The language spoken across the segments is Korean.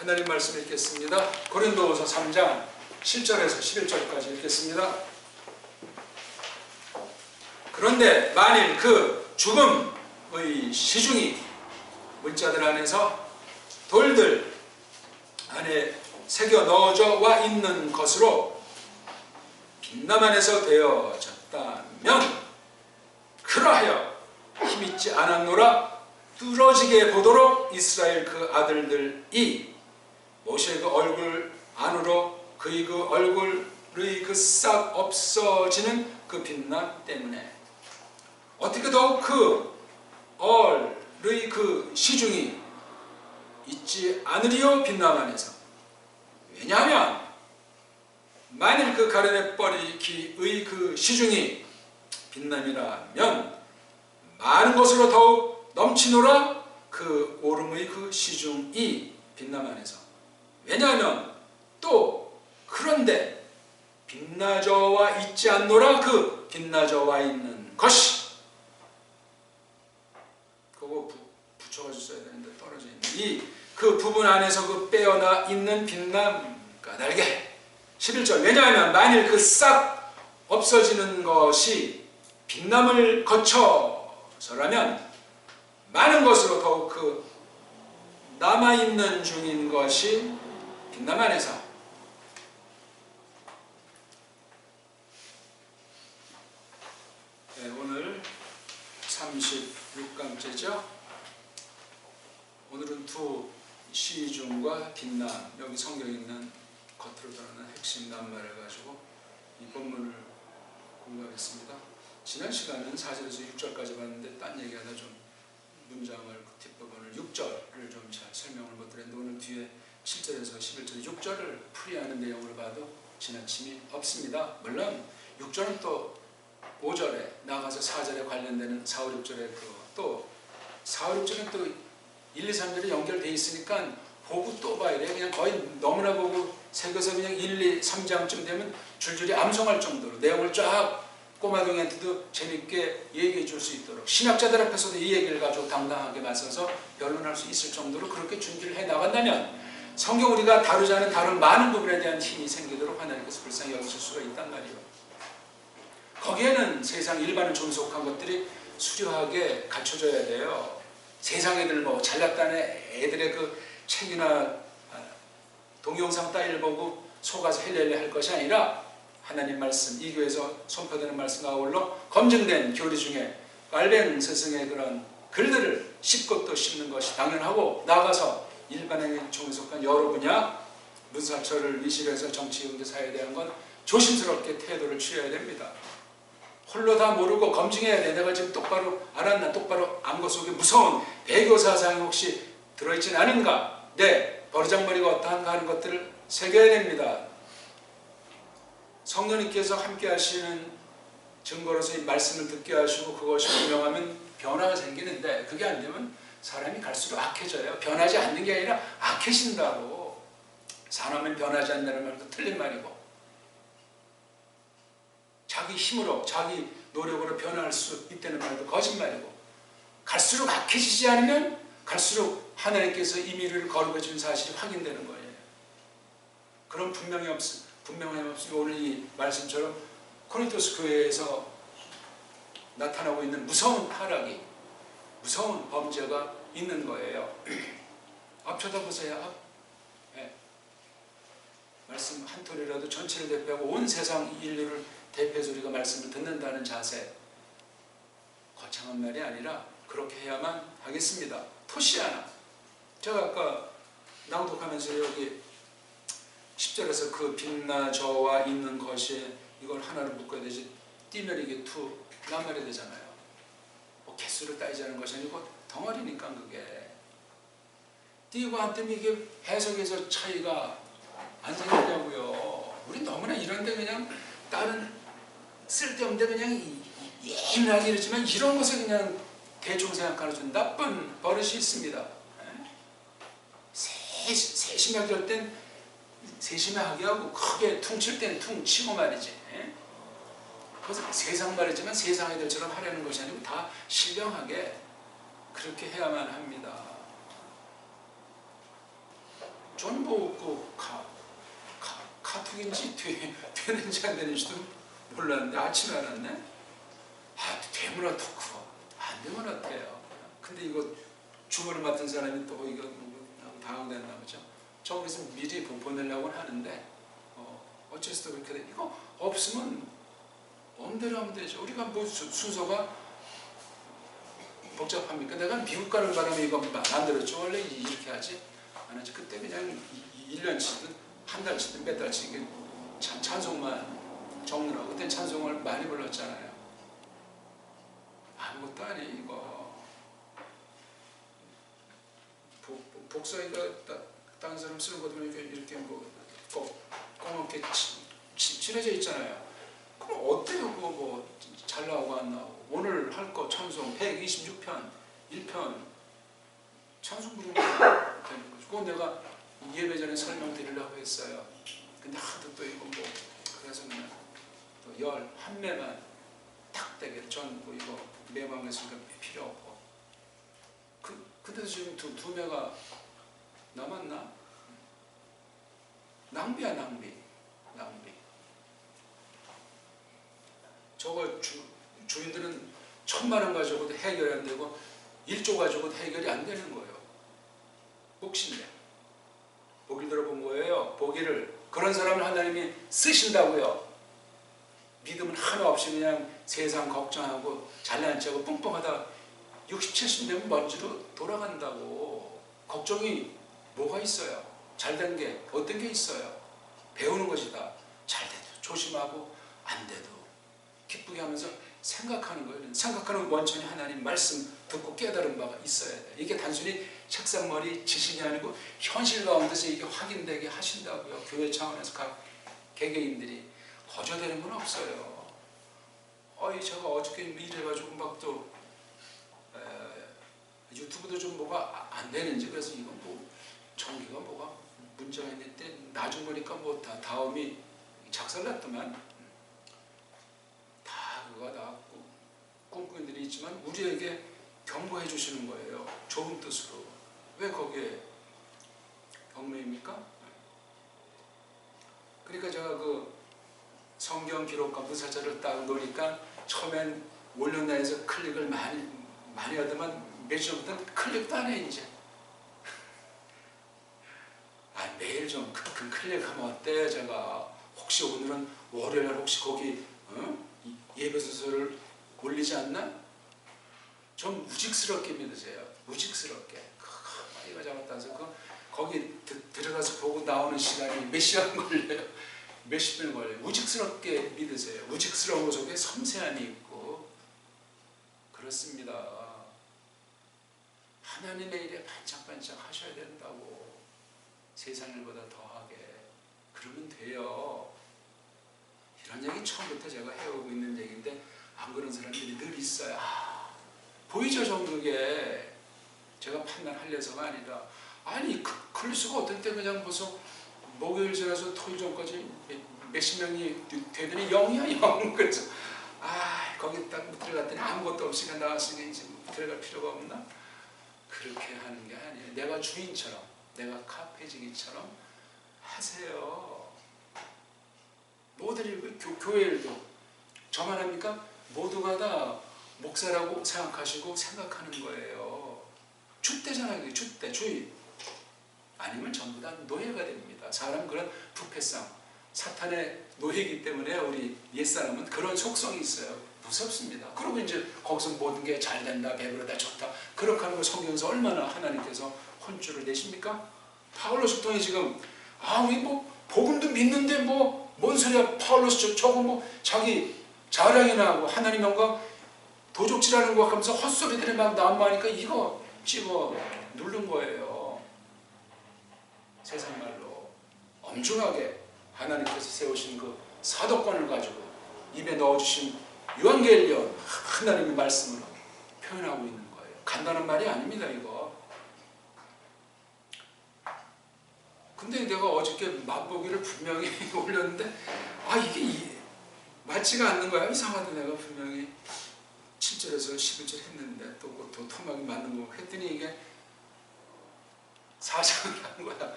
하나님 말씀 읽겠습니다. 고린도후서 3장 7절에서 11절까지 읽겠습니다. 그런데 만일 그 죽음의 시중이 문자들 안에서 돌들 안에 새겨 넣어져 와 있는 것으로 빛남 안에서 되어졌다면 그러하여 힘있지 않았노라. 뚫어지게 보도록 이스라엘 그 아들들이 모세의 그 얼굴 안으로 그의 그 얼굴의 그 싹 없어지는 그 빛남 때문에 어떻게 더욱 그 얼의 그 시중이 있지 않으리요 빛남 안에서. 왜냐하면 만일 그 가련의 뻘이의 그 시중이 빛남이라면 많은 것으로 더욱 넘치노라. 그 오름의 그 시중이 빛남 안에서. 왜냐하면 또 그런데 빛나져와 있지 않노라. 그 빛나져와 있는 것이 그거 붙여가지고 써야 되는데 떨어져 있는 이 그 부분 안에서 그 빼어나 있는 빛남 까닭에 11절 왜냐하면 만일 그 싹 없어지는 것이 빛남을 거쳐서라면 많은 것으로 더욱 그 남아있는 중인 것이 빛남 안에서. 네, 오늘 36강째죠. 오늘은 두 시중과 빛남, 여기 성경에 있는 겉으로 드러나는 핵심 낱말을 가지고 이 본문을 공부하겠습니다. 지난 시간은 4절에서 6절까지 봤는데 딴 얘기하다 좀 문장을 뒷부분을 6절을 좀 잘 설명을 못 드렸는데 오늘 뒤에 7절에서 11절 6절을 풀이하는 내용을 봐도 지나침이 없습니다. 물론 6절은 또 5절에 나가서 4절에 관련되는 4, 5, 6절에 또 4, 5, 6절은 또 1, 2, 3절이 연결되어 있으니까 보고 또 봐야 돼. 그냥 거의 너무나 보고 새겨서 그냥 1, 2, 3장쯤 되면 줄줄이 암송할 정도로 내용을 쫙 꼬마동이한테도 재밌게 얘기해 줄 수 있도록 신학자들 앞에서도 이 얘기를 가지고 당당하게 맞서서 변론할 수 있을 정도로 그렇게 준비를 해 나간다면 성경 우리가 다루지 않은 다른 많은 부분에 대한 힘이 생기도록 하나님께서 불쌍히 여기실 수가 있단 말이에요. 거기에는 세상 일반을 존속한 것들이 수려하게 갖춰져야 돼요. 세상 애들 뭐 잘났다는 애들의 그 책이나 동영상 따위를 보고 속아서 헬렐레 할 것이 아니라 하나님 말씀, 이 교회에서 선포되는 말씀과 아울러 검증된 교리 중에 알벤 스승의 그런 글들을 씹고 또 씹는 것이 당연하고 나가서 일반에 종속한 여러 분야 문사철을 위시해서 정치, 경제, 사회에 대한 건 조심스럽게 태도를 취해야 됩니다. 홀로 다 모르고 검증해야 돼. 내가 지금 똑바로 알았나, 똑바로 안 것 속에 무서운 배교 사상이 혹시 들어있지는 않은가, 네, 버르장머리가 어떠한가 하는 것들을 새겨야 됩니다. 성령님께서 함께 하시는 증거로서 이 말씀을 듣게 하시고 그것이 분명하면 변화가 생기는데 그게 안 되면 사람이 갈수록 악해져요. 변하지 않는 게 아니라 악해진다고. 사람은 변하지 않는다는 말도 틀린 말이고 자기 힘으로 자기 노력으로 변할 수 있다는 말도 거짓말이고 갈수록 악해지지 않으면 갈수록 하나님께서 임의를 거룩해 준 사실이 확인되는 거예요. 그런 분명함이 없으면 오늘 이 말씀처럼 코린토스 교회에서 나타나고 있는 무서운 타락이 무서운 범죄가 있는 거예요. 앞 쳐다보세요. 앞. 네. 말씀 한 톨이라도 전체를 대표하고 온 세상 인류를 대표해서 우리가 말씀을 듣는다는 자세, 거창한 말이 아니라 그렇게 해야만 하겠습니다. 토시아나, 제가 아까 낭독하면서 여기 10절에서 그 빛나 저와 있는 것이 이걸 하나로 묶어야 되지 띠면 이게 투 낱말이 되잖아요. 뭐 개수를 따지자는 것이 아니고 덩어리니까 그게 띠고 안 뜨면 이게 해석에서 차이가 안 생기냐고요. 우리 너무나 이런데 그냥 다른 쓸데없는데 그냥 예민하게 이러지만 이런 것을 그냥 대충 생각하는 좀 나쁜 버릇이 있습니다. 세심하게 할 땐 세심하게 하고 크게 퉁칠 때는 퉁치고 말이지. 그래서 세상 말이지만 세상 애들처럼 하려는 것이 아니고 다 신령하게 그렇게 해야만 합니다. 전부 카톡인지 되는지 안 되는지도 몰랐는데 아침에 알았네. 되면 어떡해. 안 되면 어때요. 근데 이거 주문을 맡은 사람이 또 이거 당황됐나 보죠. 저 그래서 미리 보내려고는 하는데 어쩔 수도 그렇게 돼. 이거 없으면 마음대로 하면 되죠. 우리가 뭐 순서가 복잡합니까? 내가 미국 가는 바람에 이거 만들었죠. 원래 이렇게 하지. 안 하지. 그때 그냥 1년치든 한 달치든 몇 달치 찬송만 적느라고. 그때 찬송을 많이 불렀잖아요. 아무것도 아니에요 이거. 복사 이거 다른 사람 쓰는 거 보면 이렇게 뭐 꽁꽁게 칠해져 있잖아요. 그럼 어때요? 그거 뭐 잘 나오고 안 나오고. 오늘 할 거 찬송 126편 1편 찬송 부르면 되는 거죠. 그건 내가 예배 전에 설명드리려고 했어요. 근데 하도 또 이거 뭐 그래서 그냥 또 11매만 딱 되게 전부 이거 매방 했으니까 필요 없고. 그때도 지금 두 매가 남았나? 낭비야 낭비. 저거 주인들은 1000만 원 가지고도 해결이 안 되고 1조 가지고도 해결이 안 되는 거예요. 복신데 보기 들어본 거예요. 보기를. 그런 사람을 하나님이 쓰신다고요. 믿음은 하나 없이 그냥 세상 걱정하고 잘난 척하고 뿡뿡하다 60, 70 되면 먼지로 돌아간다고. 걱정이 뭐가 있어요? 잘된 게 어떤 게 있어요? 배우는 것이다. 잘 돼도 조심하고 안 돼도 기쁘게 하면서 생각하는 거예요. 생각하는 원천이 하나님 말씀 듣고 깨달은 바가 있어야 돼. 이게 단순히 책상머리 지식이 아니고 현실 가운데서 이게 확인되게 하신다고요. 교회 차원에서 각 개개인들이 거저되는 건 없어요. 제가 어저께 일해가지고 막 또 유튜브도 좀 뭐가 안 되는지 그래서 이건 뭐 전기가 뭐가 문제가 있는데 나중 보니까 뭐 다음이 작살났더만 다 그거가 나왔고 꿈꾼들이 있지만 우리에게 경고해 주시는 거예요. 좋은 뜻으로. 왜 거기에 경매입니까? 그러니까 제가 그 성경 기록과 무사자를 딱 놓으니까 처음엔 올려놔서 클릭을 많이 하더만 몇 주부터는 클릭도 안 해 이제. 매일 좀 클릭하면 어때? 제가 혹시 오늘은 월요일날 혹시 거기 예배 순서를 올리지 않나? 좀 우직스럽게 믿으세요. 우직스럽게. 이거 잡았다서 거기 들어가서 보고 나오는 시간이 몇 시간 걸려요. 몇십 분 걸려요. 우직스럽게 믿으세요. 우직스러운 속에 섬세함이 있고 그렇습니다. 하나님의 일에 반짝반짝 하셔야 된다고. 세상 일보다 더하게. 그러면 돼요. 이런 얘기 처음부터 제가 해오고 있는 얘기인데 안 그런 사람들이 늘 있어요. 보이죠 정국에. 제가 판단하려서가 아니라 아니 그럴 수가 어떤 때 그냥 벌써 목요일 지나서 토요일 전까지 몇십 명이 되더니 0이야 0. 그래서 거기 딱 들어갔더니 아무것도 없이 나왔으니 이제 들어갈 필요가 없나? 그렇게 하는 게 아니에요. 내가 주인처럼 내가 카페지기처럼 하세요. 모든 일, 교회 일도 저만 합니까? 모두가 다 목사라고 생각하시고 생각하는 거예요. 주대잖아요. 주대, 주인. 아니면 전부 다 노예가 됩니다. 사람은 그런 부패성, 사탄의 노예이기 때문에 우리 옛사람은 그런 속성이 있어요. 무섭습니다. 그리고 이제 거기서 모든 게 잘 된다, 배부르다, 좋다. 그렇게 하는 거 성경에서 얼마나 하나님께서 혼쭐을 내십니까? 파울로스 통해 지금 우리 뭐 복음도 믿는데 뭐 뭔 소리야? 파울로스 저거 뭐 자기 자랑이나 하고 하나님 영광 도적질하는 거 하면서 헛소리들이 막 난무하니까 이거 집어 누른 거예요. 세상 말로 엄중하게 하나님께서 세우신 그 사도권을 가지고 입에 넣어주신 유한겔리온 하나님의 말씀으로 표현하고 있는 거예요. 간단한 말이 아닙니다 이거. 근데 내가 어저께 맛보기를 분명히 올렸는데 이게 맞지가 않는 거야. 이상하다. 내가 분명히 7절에서 11절 했는데 또 토막이 맞는 거 했더니 이게 4장을 하는 거야.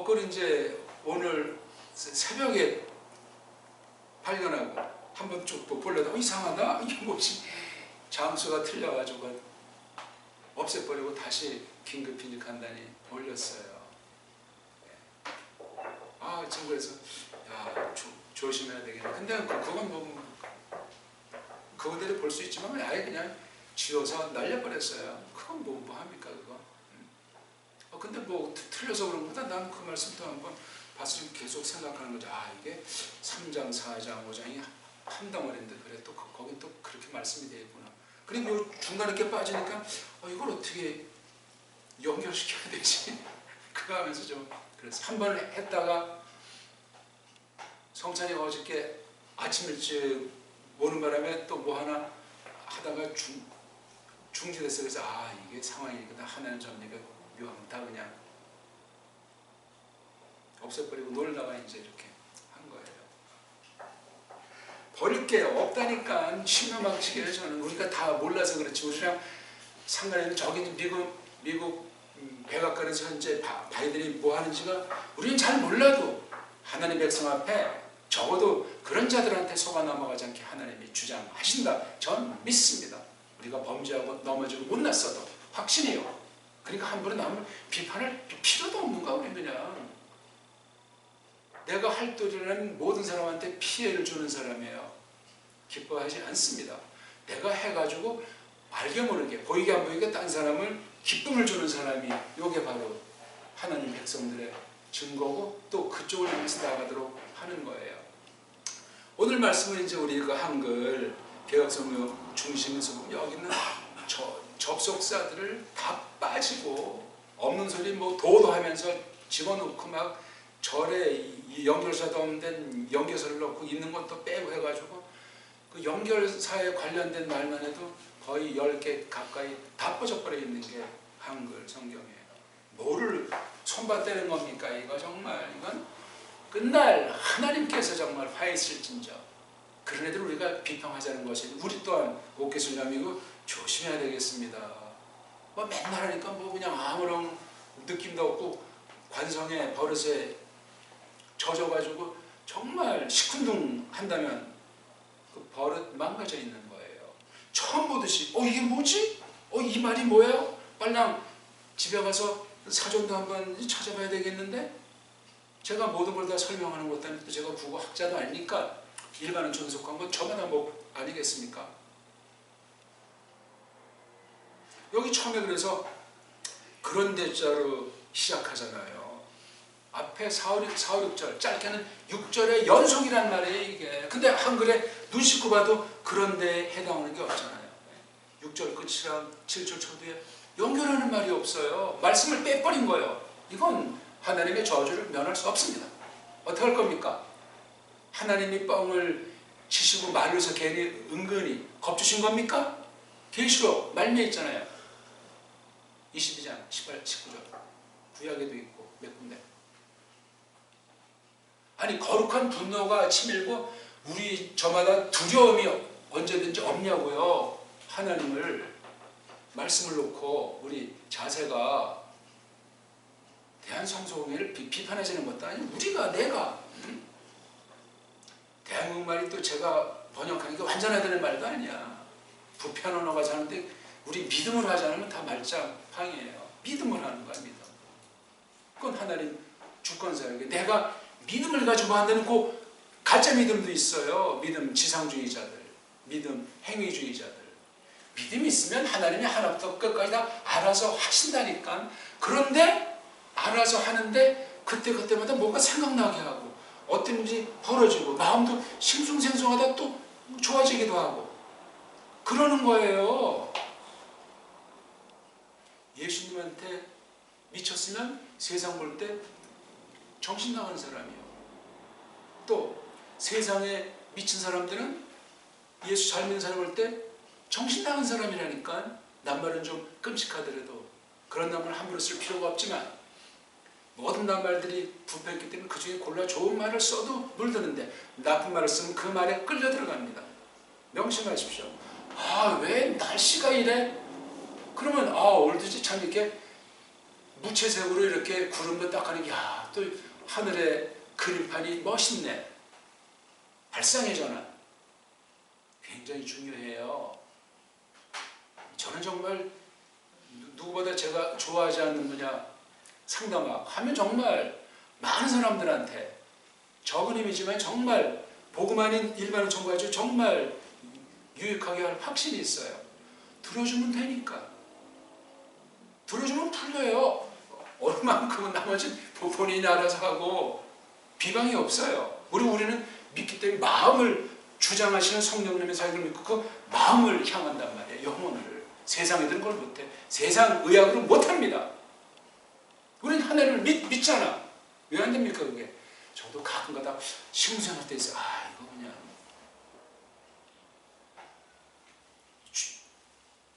그걸 이제 오늘 새벽에 발견하고 한번 쭉 보려다 이상하다? 이게 뭐지? 장수가 틀려가지고 없애버리고 다시 긴급히 이제 간단히 올렸어요. 지금 그래서 조심해야 되겠네. 근데 그건 뭐 그거대로 볼 수 있지만 아예 그냥 쥐어서 날려버렸어요. 그건 뭐 합니까 그거? 근데 뭐 틀려서 그런 거보다 난 그 말씀도 한번 봤으면 계속 생각하는 거죠. 이게 3장, 4장, 5장이 한 덩어리인데 그래 또 거긴 또 그렇게 말씀이 되어 있구나. 그리고 요 중간에 이렇게 빠지니까 이걸 어떻게 연결시켜야 되지? 그거 하면서 좀 그래서 한 번 했다가 성찬이가 어저께 아침 일찍 오는 바람에 또 뭐 하나 하다가 중지됐어요. 그래서 이게 상황이니까 하나는 정리가 묘하면 다 그냥 없애버리고 놀다가 이제 이렇게 한 거예요. 버릴 게 없다니까. 신명막치게 저는 우리가 다 몰라서 그렇지. 우리랑 상관없는 저기 미국 백악관에서 현재 바이든이 뭐 하는지가 우리는 잘 몰라도 하나님 백성 앞에 적어도 그런 자들한테 속아 넘어가지 않게 하나님이 주장하신다. 전 믿습니다. 우리가 범죄하고 넘어지고 못났어도 확신해요. 그러니까 함부로 남을 비판할 필요도 없는가. 우리 그냥 내가 할도리라는 모든 사람한테 피해를 주는 사람이에요. 기뻐하지 않습니다. 내가 해가지고 알게 모르게 보이게 안 보이게 딴 사람을 기쁨을 주는 사람이 이게 바로 하나님 백성들의 증거고 또 그쪽을 향해서 나가도록 하는 거예요. 오늘 말씀은 이제 우리가 한글 개혁성경 중심에서 보면 여기 있는 접속사들을 다 빠지고 없는 소리 뭐 도도하면서 집어넣고 막 절에 연결사도 없는 연결사를 넣고 있는 것도 빼고 해가지고 그 연결사에 관련된 말만 해도 거의 10개 가까이 다 빠져버려 있는 게 한글 성경이에요. 뭐를 손바떼는 겁니까? 이거 정말 이건 끝날 하나님께서 정말 화해했을진저 그런 애들 우리가 비평하자는 것이 우리 또한 옥계순람이고 조심해야 되겠습니다. 뭐 맨날 하니까 뭐 그냥 아무런 느낌도 없고 관성의 버릇에 젖어가지고 정말 시큰둥한다면 그 버릇 망가져 있는 거예요. 처음 보듯이 이게 뭐지? 이 말이 뭐예요? 빨랑 집에 가서 사전도 한번 찾아봐야 되겠는데 제가 모든 걸 다 설명하는 것도 아니고 제가 국어 학자도 아니니까 일반은 존속한 건 저만 한 법 아니겠습니까? 여기 처음에 그래서 그런 대자로 시작하잖아요. 앞에 4, 5, 6절 짧게는 6절의 연속이란 말이에요 이게. 근데 한글에 눈 씻고 봐도 그런 데에 해당하는 게 없잖아요. 6절 끝이랑 7절 초두에 연결하는 말이 없어요. 말씀을 빼버린 거예요. 이건 하나님의 저주를 면할 수 없습니다. 어떻게 할 겁니까? 하나님이 뻥을 치시고 말로서 괜히 은근히 겁주신 겁니까? 계시록 말미에 있잖아요. 22장 18, 19절 구약에도 있고 몇 군데. 아니 거룩한 분노가 치밀고 우리 저마다 두려움이 언제든지 없냐고요. 하나님을 말씀을 놓고 우리 자세가 대한성소공회를 비판해지는 것도 아니고 우리가 내가 대한민국말이 또 제가 번역하니까 완전하다는 말도 아니야. 부패한 언어가 자는데 우리 믿음으로 하지 않으면 다 말짱팡이에요. 믿음으로 하는 거야. 믿음. 그건 하나님 주권사역에 내가 믿음을 가지고 한다는 그 가짜 믿음도 있어요. 믿음 지상주의자들, 믿음 행위주의자들. 믿음이 있으면 하나님이 하나부터 끝까지 다 알아서 하신다니까. 그런데 알아서 하는데 그때마다 뭔가 생각나게 하고 어떤 일이 벌어지고 마음도 싱숭생숭하다 또 좋아지기도 하고 그러는 거예요. 예수님한테 미쳤으면 세상 볼 때 정신 나가는 사람이에요. 또 세상에 미친 사람들은 예수 잘 믿는 사람 볼 때 정신 나간 사람이라니까. 낱말은 좀 끔찍하더라도 그런 낱말 함부로 쓸 필요가 없지만 모든 낱말들이 부패했기 때문에 그 중에 골라 좋은 말을 써도 물드는데 나쁜 말을 쓰면 그 말에 끌려 들어갑니다. 명심하십시오. 왜 날씨가 이래? 그러면 올드지 참 이렇게 무채색으로 이렇게 구름도 딱 가는, 야, 또 하늘의 그림판이 멋있네. 발상의 전환. 굉장히 중요해요. 저는 정말 누구보다 제가 좋아하지 않는 분야 상담학 하면 정말 많은 사람들한테 적은 힘이지만 정말 복음 아닌 일반을 전공해서 정말 유익하게 할 확신이 있어요. 들어주면 되니까. 들어주면 풀려요. 얼마만큼은 나머지 본인이 알아서 하고 비방이 없어요. 우리는 믿기 때문에 마음을 주장하시는 성령님의 사역을 믿고 그 마음을 향한단 말이에요. 영혼을. 세상 애들은 그걸 못해. 세상 의학으로 못합니다. 우리는 하나님을 믿잖아. 왜 안 됩니까 그게? 저도 가끔가다 신문생활 때 있어요. 아, 이거 그냥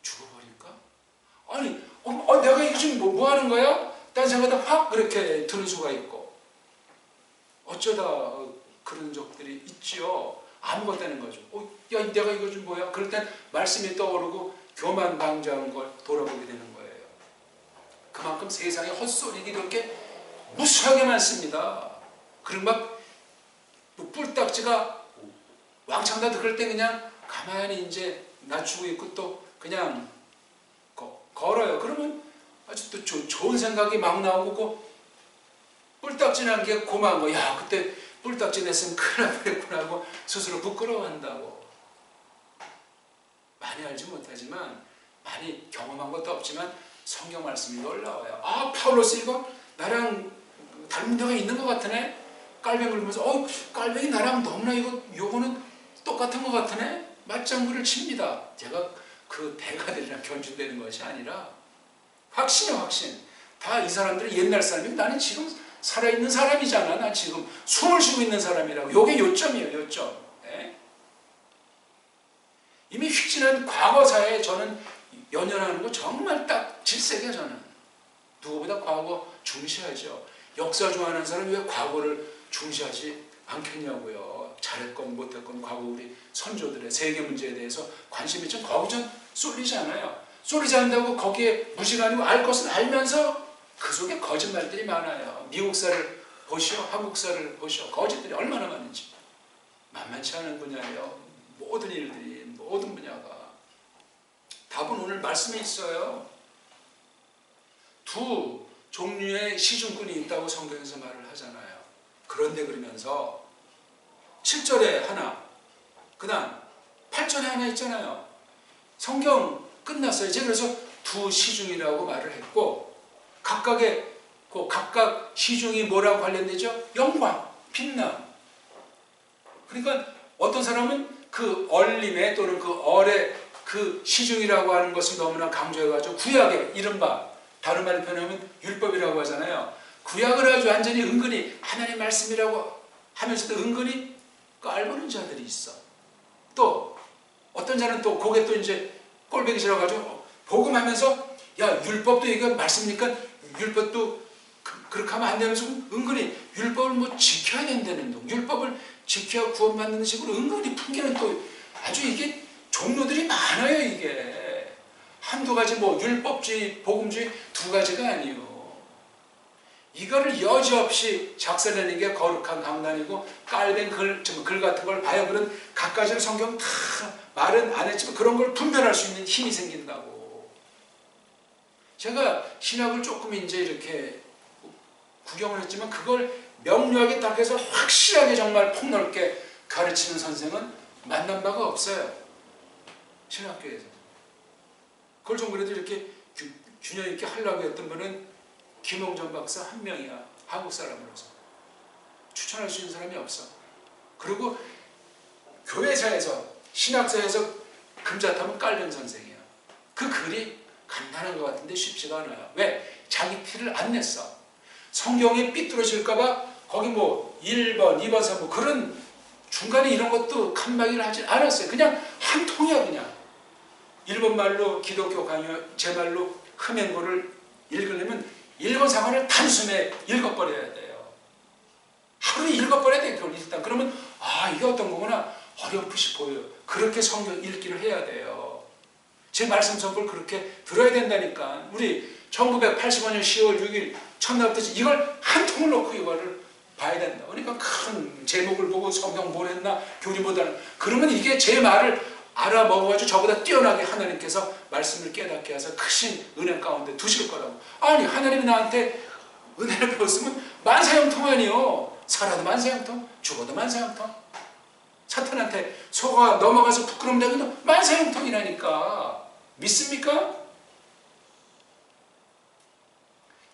죽어버릴까? 아니 내가 이거 지금 뭐 하는 거야? 딴 생각하다 확 그렇게 드는 수가 있고, 어쩌다 그런 적들이 있지요. 아무것도 되는 거죠. 야, 내가 이거 좀 뭐야? 그럴 땐 말씀이 떠오르고 교만방자한 걸 돌아보게 되는 거예요. 그만큼 세상에 헛소리 이렇게 무수하게 많습니다. 그리고 막 뿔딱지가 왕창 다 그럴 때 그냥 가만히 이제 낮추고 있고 또 그냥 걸어요. 그러면 아주 또 좋은 생각이 막 나오고 뿔딱지 난 게 고마운 거. 야, 그때 뿔딱지 냈으면 큰일 날 뻔했구나 하고 스스로 부끄러워한다고. 많이 알지 못하지만, 많이 경험한 것도 없지만 성경 말씀이 놀라워요. 아, 파울로스 이거 나랑 닮은 데가 있는 것 같으네. 깔뱅 긁으면서 깔뱅이 나랑 너무나 요거는 똑같은 것 같으네. 맞장구를 칩니다. 제가 그 대가들이랑 견준되는 것이 아니라 확신이야, 확신. 다 이 사람들이 옛날 사람이고 나는 지금 살아있는 사람이잖아. 나 지금 숨을 쉬고 있는 사람이라고. 요게 요점이에요, 요점. 네? 이미 휙진한 과거사에 저는 연연하는 거 정말 딱 질색이야. 저는 누구보다 과거 중시하죠. 역사 좋아하는 사람이 왜 과거를 중시하지 않겠냐고요. 잘했건 못했건 과거 우리 선조들의 세계 문제에 대해서 관심이 좀 거기 좀 쏠리지 않아요. 쏠리지 않는다고 거기에 무시가 아니고 알 것은 알면서 그 속에 거짓말들이 많아요. 미국사를 보시오, 한국사를 보시오. 거짓들이 얼마나 많은지. 만만치 않은 분야예요. 모든 일들이, 모든 분야가. 답은 오늘 말씀에 있어요. 두 종류의 시중꾼이 있다고 성경에서 말을 하잖아요. 그런데 그러면서 7절에 하나, 그 다음 8절에 하나 있잖아요. 성경 끝났어요. 이제 그래서 두 시중이라고 말을 했고, 각각 시중이 뭐라고 관련되죠? 영광, 빛남. 그러니까 어떤 사람은 그 얼림에 또는 그 얼의 그 시중이라고 하는 것을 너무나 강조해가지고 구약의 이른바, 다른 말로 표현하면 율법이라고 하잖아요. 구약을 아주 완전히 은근히 하나님 말씀이라고 하면서도 은근히 깔보는 자들이 있어. 또 어떤 자는 또 그게 또 이제 꼴배기 싫어가지고 복음하면서 야, 율법도 이거 말씀이니까 율법도 그렇게 하면 안 되면서 은근히 율법을 뭐 지켜야 된다는 둥, 율법을 지켜야 구원받는 식으로 은근히 풍기는 또 아주 이게 종류들이 많아요. 이게 한두 가지 뭐 율법주의, 복음주의 두 가지가 아니에요. 이거를 여지없이 작살내는 게 거룩한 강단이고, 깔된 글 같은 걸 봐요. 그런 각가지를 성경 다 말은 안 했지만 그런 걸 분별할 수 있는 힘이 생긴다고. 제가 신학을 조금 이제 이렇게 구경을 했지만 그걸 명료하게 딱 해서 확실하게 정말 폭넓게 가르치는 선생은 만난 바가 없어요. 신학교에서. 그걸 좀 그래도 이렇게 균형 있게 하려고 했던 분은 김홍전 박사 한 명이야. 한국 사람으로서. 추천할 수 있는 사람이 없어. 그리고 교회사에서, 신학사에서 금자타면 깔는 선생이야. 그 글이 간단한 것 같은데 쉽지가 않아요. 왜? 자기 티를 안 냈어. 성경에 삐뚤어질까봐 거기 뭐 1번, 2번, 3번 그런 중간에 이런 것도 칸막이를 하지 않았어요. 그냥 한 통이야. 그냥 일본 말로 기독교 강요, 제 말로 흠행고를 읽으려면 1번 상관을 단숨에 읽어버려야 돼요. 하루에 읽어버려야 돼요. 일단 그러면 아, 이게 어떤 거구나 어렴풋이 보여요. 그렇게 성경 읽기를 해야 돼요. 제 말씀 전부를 그렇게 들어야 된다니까. 우리 1985년 10월 6일 첫날부터 이걸 한 통을 놓고 이거를 봐야 된다. 그러니까 큰 제목을 보고 성경 뭘 했나 교리보다는 그러면 이게 제 말을 알아먹어가지고 저보다 뛰어나게 하나님께서 말씀을 깨닫게 해서 크신 은혜 가운데 두실 거라고. 아니 하나님이 나한테 은혜를 배웠으면 만사형통 아니요. 살아도 만사형통, 죽어도 만사형통. 사탄한테 속아 넘어가서 부끄러움 당해도 만사형통이라니까. 믿습니까?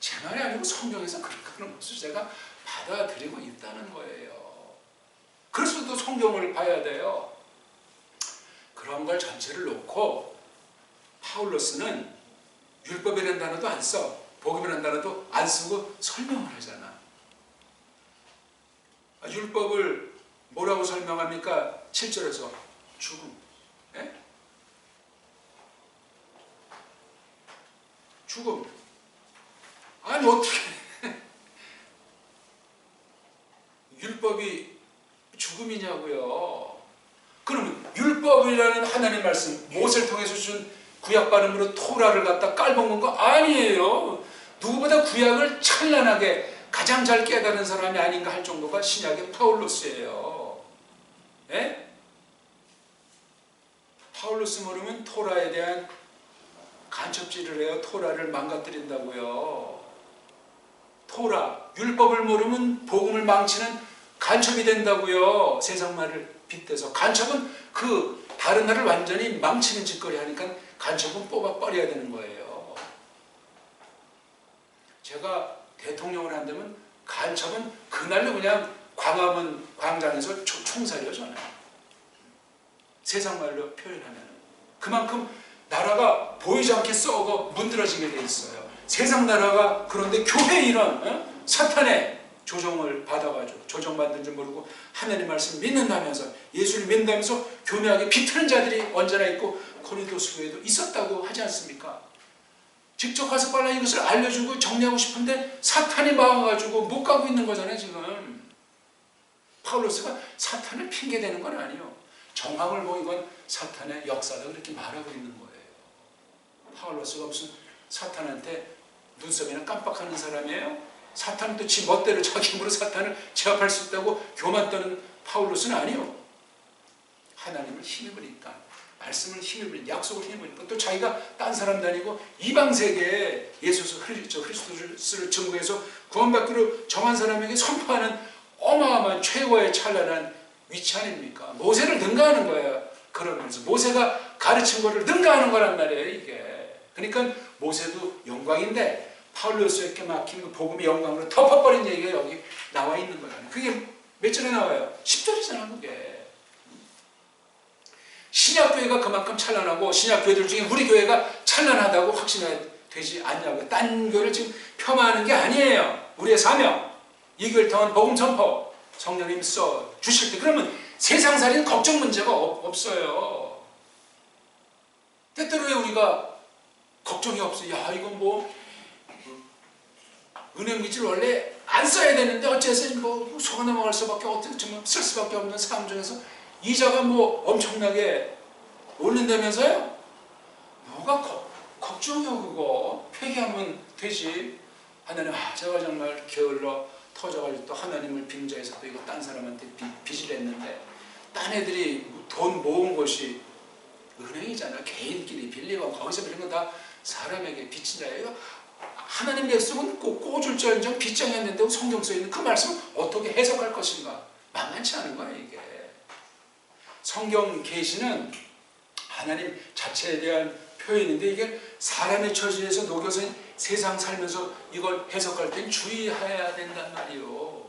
제 말이 아니고 성경에서 그렇게 하는 것을 제가 받아들이고 있다는 거예요. 그래서 또 성경을 봐야 돼요. 그런 걸 전체를 놓고 파울로스는 율법이라는 단어도 안 써. 복음이라는 단어도 안 쓰고 설명을 하잖아. 율법을 뭐라고 설명합니까? 7절에서 죽음. 예? 죽음. 아니 어떻게 율법이 죽음이냐고요. 그러면 율법이라는 하나님 말씀, 모세를 통해서 준 구약 발음으로 토라를 갖다 깔먹는 거 아니에요. 누구보다 구약을 찬란하게 가장 잘 깨달은 사람이 아닌가 할 정도가 신약의 파울로스예요. 예? 파울로스 모르면 토라에 대한 간첩질을 해요. 토라를 망가뜨린다고요. 토라, 율법을 모르면 복음을 망치는 간첩이 된다고요. 세상 말을 빗대서. 간첩은 그 다른 나라를 완전히 망치는 짓거리 하니까 간첩은 뽑아 버려야 되는 거예요. 제가 대통령을 한다면 간첩은 그날로 그냥 광화문 광장에서 총살이요 저는. 세상 말로 표현하면 그만큼 나라가 보이지 않게 썩어 문드러지게 돼 있어요. 세상 나라가. 그런데 교회 이런 사탄의 조정을 받아가지고 조정받는 줄 모르고 하나님 말씀 믿는다면서 예수를 믿는다면서 교묘하게 비트는 자들이 언제나 있고 고린도서 교회도 있었다고 하지 않습니까? 직접 가서 빨리 이것을 알려주고 정리하고 싶은데 사탄이 막아가지고 못 가고 있는 거잖아요 지금. 파울로스가 사탄을 핑계대는 건 아니에요. 정황을 보이건 사탄의 역사다 그렇게 말하고 있는 거예요. 파울로스가 무슨 사탄한테 눈썹이나 깜빡하는 사람이에요? 사탄은 또 지 멋대로 자기 힘으로 사탄을 제압할 수 있다고 교만 떠는 파울로스는 아니에요. 하나님을 힘입으니까, 말씀을 힘입으니까, 약속을 힘입으니까, 또 자기가 딴 사람도 아니고 이방 세계에 예수 그리스도를 증거해서 구원받기로 정한 사람에게 선포하는 어마어마한 최고의 찬란한 위치 아닙니까? 모세를 능가하는 거예요. 그러면서 모세가 가르친 거를 능가하는 거란 말이에요 이게. 그러니까 모세도 영광인데 파울로스에게 막힌 그 복음의 영광으로 덮어버린 얘기가 여기 나와 있는 거잖아요. 그게 몇 절에 나와요? 10절이잖아 그게. 신약교회가 그만큼 찬란하고 신약교회들 중에 우리 교회가 찬란하다고 확신되지 않냐고요. 딴 교회를 지금 폄하하는 게 아니에요. 우리의 사명, 이 교회를 통한 복음 선포 성령님 써 주실 때 그러면 세상살이는 걱정 문제가 없어요. 때때로 왜 우리가 걱정이 없어요? 야 이건 뭐 은행빚을 원래 안 써야 되는데 어째서 뭐 속아 넘어갈 수밖에 어떻게 쓸 수밖에 없는 상황 중에서 이자가 뭐 엄청나게 오른다면서요? 뭐가 걱정이요 그거. 회개하면 되지. 하나님 제가 정말 게을러 터져가지고 또 하나님을 빙자해서 또 이거 딴 사람한테 빚을 했는데 딴 애들이 돈 모은 것이 은행이잖아. 개인끼리 빌리고 거기서 빌린 건 다 사람에게 빚진 자예요. 하나님 약속은 꼭 꼬줄절정 빚장이 안 된다고 성경 써 있는 그 말씀을 어떻게 해석할 것인가 만만치 않은 거야 이게. 성경 계시는 하나님 자체에 대한 표현인데 이게 사람의 처지에서 녹여서 세상 살면서 이걸 해석할 땐 주의해야 된단 말이에요.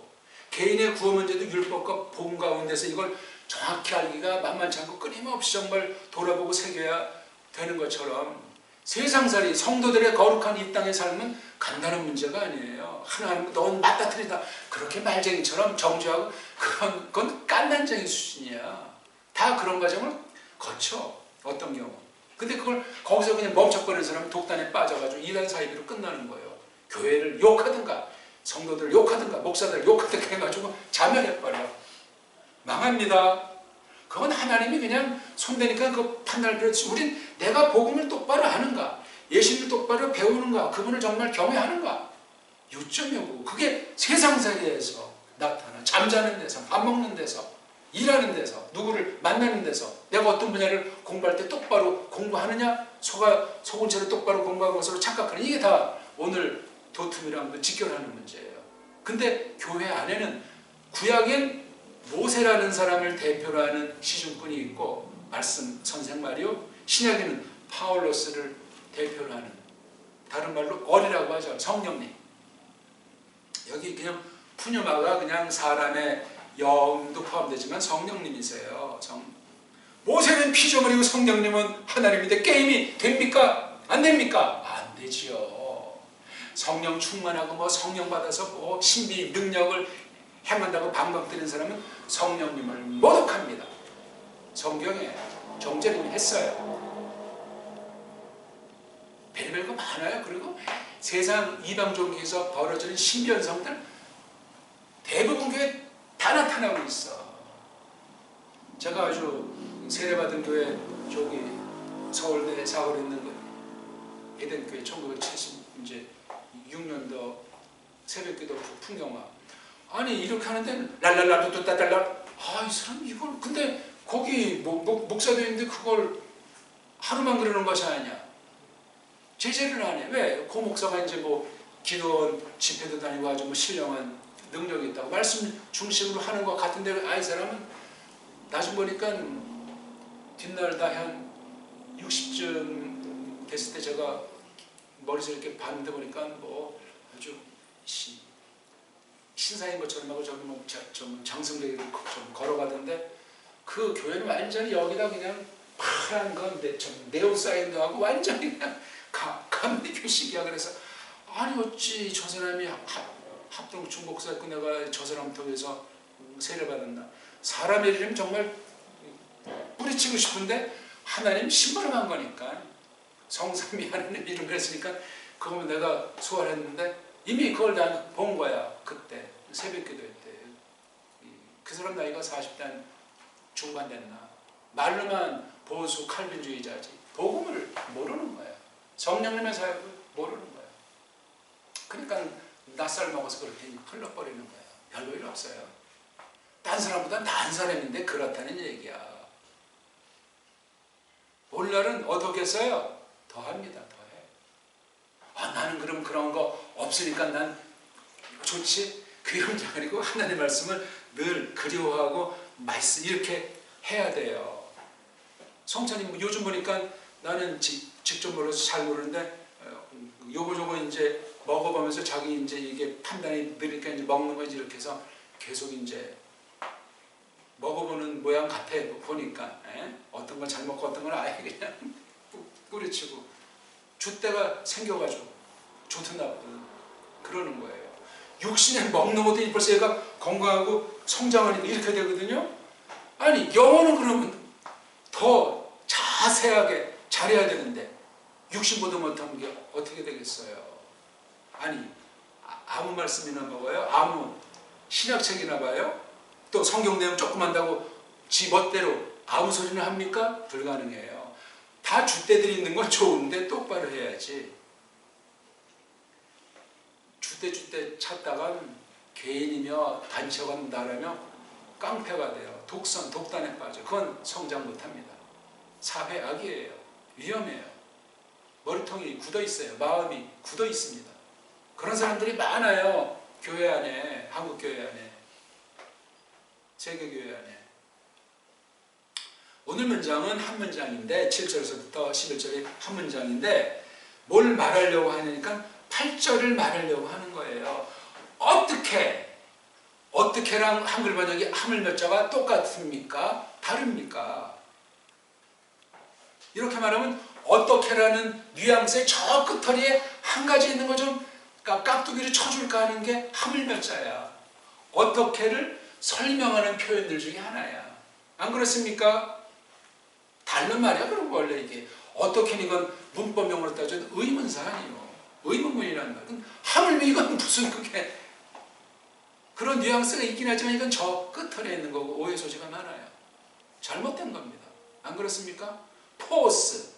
개인의 구원 문제도 율법과 복음 가운데서 이걸 정확히 알기가 만만치 않고 끊임없이 정말 돌아보고 새겨야 되는 것처럼 세상살이 성도들의 거룩한 이 땅의 삶은 간단한 문제가 아니에요. 하나님 넌 맞다틀리다 그렇게 말쟁이처럼 정죄하고 그런 건 깐난쟁이 수준이야. 다 그런 과정을 거쳐 어떤 경우. 근데 그걸 거기서 그냥 멈춰버리는 사람은 독단에 빠져가지고 이단 사이비로 끝나는 거예요. 교회를 욕하든가 성도들을 욕하든가 목사들을 욕하든가 해가지고 자멸해버려. 망합니다. 그건 하나님이 그냥 손대니까 그 판단할 필요 없이 우린 내가 복음을 똑바로 아는가 예수님을 똑바로 배우는가, 그분을 정말 경외하는가, 요점이고, 그게 세상살이에서 나타나. 잠자는 데서, 밥 먹는 데서, 일하는 데서, 누구를 만나는 데서, 내가 어떤 분야를 공부할 때 똑바로 공부하느냐, 속은 채로 똑바로 공부하는 것으로 착각하는, 이게 다 오늘 도툼이랑 직결하는 문제예요. 근데 교회 안에는 구약엔 모세라는 사람을 대표로 하는 시중꾼이 있고, 말씀 선생 말이요, 신약에는 파울로스를 대표로 하는, 다른 말로 어리라고 하죠. 성령님. 여기 그냥 푸뉴마가 그냥 사람의 영도 포함되지만 성령님이세요. 모세는 피조물이고 성령님은 하나님인데 게임이 됩니까? 안 됩니까? 안 되지요. 성령 충만하고 뭐 성령 받아서 뭐 신비 능력을 행한다고 방방 뜨는 사람은 성령님을 모독합니다. 성경에 정죄를 했어요. 별거 많아요. 그리고 세상 이방 종교에서 벌어지는 신변성들 대부분 교회에 다 나타나고 있어. 제가 아주 세례받은 교회 저기 서울대 사거리에 있는 그 에덴교회 1976년도 새벽기도 풍경화. 아니 이렇게 하는데 랄랄라 또따달라. 아, 이 사람 이걸 근데 거기 목사도 있는데 그걸 하루만 그러는 것이 아니냐. 제재를 안 해. 왜? 그 목사가 이제 뭐 기도원 집회도 다니고 아주 뭐 신령한 능력이 있다고 말씀 중심으로 하는 것 같은데, 이 사람은 나중 보니까 뒷날 다 한 60쯤 됐을 때 제가 머리를 이렇게 봤는데 보니까 뭐 아주 신사인 것처럼 하고 저기 뭐 좀 장승되게 좀 걸어가던데, 그 교회는 완전히 여기다 그냥 파란 건 네온사인도 하고 완전히 그냥 감리교식이야. 그래서 아니 어찌 저 사람이 합동 중복사였고 내가 저 사람 통해서 세례 받았나. 사람의 이름 정말 뿌리치고 싶은데 하나님 심부름한 거니까, 성삼위 하나님 이름을 했으니까 그거면 내가 소환했는데 이미 그걸 다 본 거야. 그때 새벽기도 때. 그 사람 나이가 40대 중반 됐나. 말로만 보수 칼빈주의자지 복음을 모르는 거야. 성령님의 사역을 모르는 거야. 그러니까 낯살 먹어서 그렇게 흘러버리는 거야. 별로 일 없어요. 딴 사람보다 나은 사람인데 그렇다는 얘기야. 오늘날은 어떻겠어요? 더합니다. 더해. 나는 그럼 그런 거 없으니까 난 좋지? 그런 게 아니고 하나님의 말씀을 늘 그리워하고 말씀 이렇게 해야 돼요. 성찬이 요즘 보니까 나는 직접 몰라서 잘 모르는데 요거 이제 먹어보면서 자기 이제 이게 판단이 느리니까 이제 먹는 거지 이렇게 해서 계속 이제 먹어보는 모양 같아 보니까. 어떤 걸 잘 먹고 어떤 걸 아예 그냥 뿌리치고 줏대가 생겨가지고 좋든 나쁘든 그러는 거예요. 육신에 먹는 것도 벌써 얘가 건강하고 성장하니까 이렇게 되거든요. 아니 영어는 그러면 더 자세하게 잘해야 되는데 육신보다 못하는 게 어떻게 되겠어요? 아니 아무 말씀이나 먹어요? 아무 신약책이나 봐요? 또 성경 내용 조금 한다고 지 멋대로 아무 소리나 합니까? 불가능해요. 다 줏대들이 있는 건 좋은데 똑바로 해야지. 줏대 찾다간 개인이며 단체가 나라며 깡패가 돼요. 독단에 빠져. 그건 성장 못합니다. 사회 악이에요. 위험해요. 머리통이 굳어 있어요. 마음이 굳어 있습니다. 그런 사람들이 많아요. 교회 안에, 한국 교회 안에, 세계 교회 안에. 오늘 문장은 한 문장인데 7절에서부터 11절이 한 문장인데 뭘 말하려고 하니까 8절을 말하려고 하는 거예요. 어떻게랑 한글 번역이 하물며자가 똑같습니까? 다릅니까? 이렇게 말하면 어떻게라는 뉘앙스의 저 끝터리에 한 가지 있는 거 좀 깍두기를 쳐줄까 하는 게 하물며자야. 어떻게를 설명하는 표현들 중에 하나야. 안 그렇습니까? 다른 말이야. 그럼 원래 이게 어떻게는 이건 문법용어로 따져도 의문사 아니에요. 의문문이라는 말. 하물며 이건 무슨 그게 그런 뉘앙스가 있긴 하지만 이건 저 끝털에 있는 거고 오해 소지가 많아요. 잘못된 겁니다. 안 그렇습니까? 포스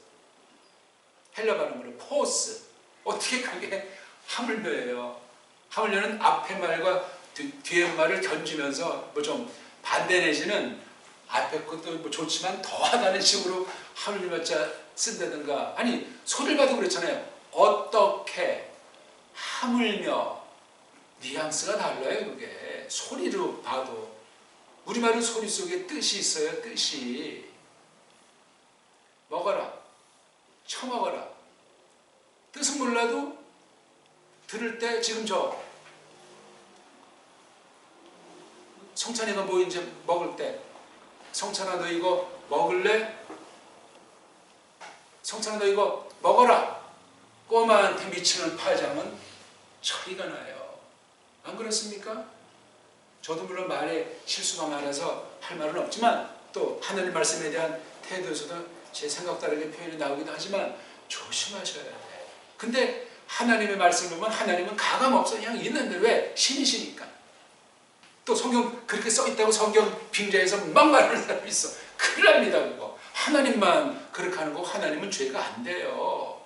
헬라 발음으로 포스. 어떻게 그게 하물며예요. 하물며는 앞에 말과 뒤에 말을 견주면서 뭐 좀 반대 내지는 앞에 것도 뭐 좋지만 더하다는 식으로 하물며자 쓴다든가. 아니 소리를 봐도 그렇잖아요. 어떻게, 하물며, 뉘앙스가 달라요. 그게 소리로 봐도. 우리말은 소리 속에 뜻이 있어요. 뜻이. 먹어라, 처먹어라. 뜻은 몰라도 들을 때 지금 저 성찬이가 뭐 이제 먹을 때, 성찬아 너 이거 먹을래? 성찬아 너 이거 먹어라. 꼬마한테 미치는 파장은 처리가 나요. 안 그렇습니까? 저도 물론 말에 실수가 많아서 할 말은 없지만 또 하나님 말씀에 대한 태도에서도 제 생각 다르게 표현이 나오기도 하지만 조심하셔야 돼. 근데 하나님의 말씀을 보면 하나님은 가감없어. 그냥 있는 대로. 왜? 신이시니까. 또 성경 그렇게 써있다고 성경 빙자해서 막 말하는 사람이 있어. 큰일 납니다 그거. 하나님만 그렇게 하는 거, 하나님은 죄가 안 돼요.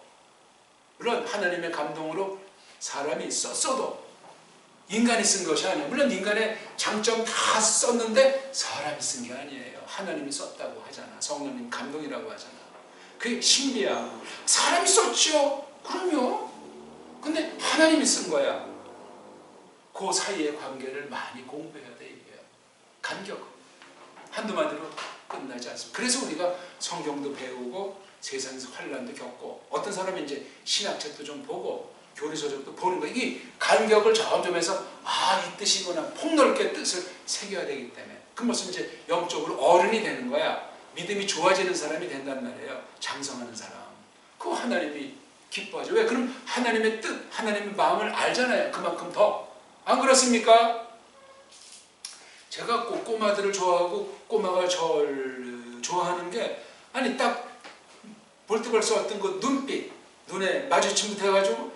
물론 하나님의 감동으로 사람이 썼어도 인간이 쓴 것이 아니에요. 물론 인간의 장점 다 썼는데 사람이 쓴 게 아니에요. 하나님이 썼다고 하잖아. 성령님 감동이라고 하잖아. 그게 신비야. 사람이 썼죠. 그럼요. 근데 하나님이 쓴 거야. 그 사이의 관계를 많이 공부해야 돼. 이게 간격 한두 마디로 끝나지 않습니다. 그래서 우리가 성경도 배우고 세상에서 환난도 겪고 어떤 사람이 이제 신학책도 좀 보고 교리서적도 보는 거. 이게 간격을 점점 해서 이 뜻이구나 폭넓게 뜻을 새겨야 되기 때문에 그것은 이제 영적으로 어른이 되는 거야. 믿음이 좋아지는 사람이 된단 말이에요. 장성하는 사람. 그거 하나님이 기뻐하죠. 왜? 그럼 하나님의 뜻, 하나님의 마음을 알잖아요. 그만큼 더. 안 그렇습니까? 제가 꼭 꼬마들을 좋아하고 꼬마가 절 좋아하는 게 아니 딱 볼 때 벌써 어떤 그 눈빛, 눈에 마주침부터 해가지고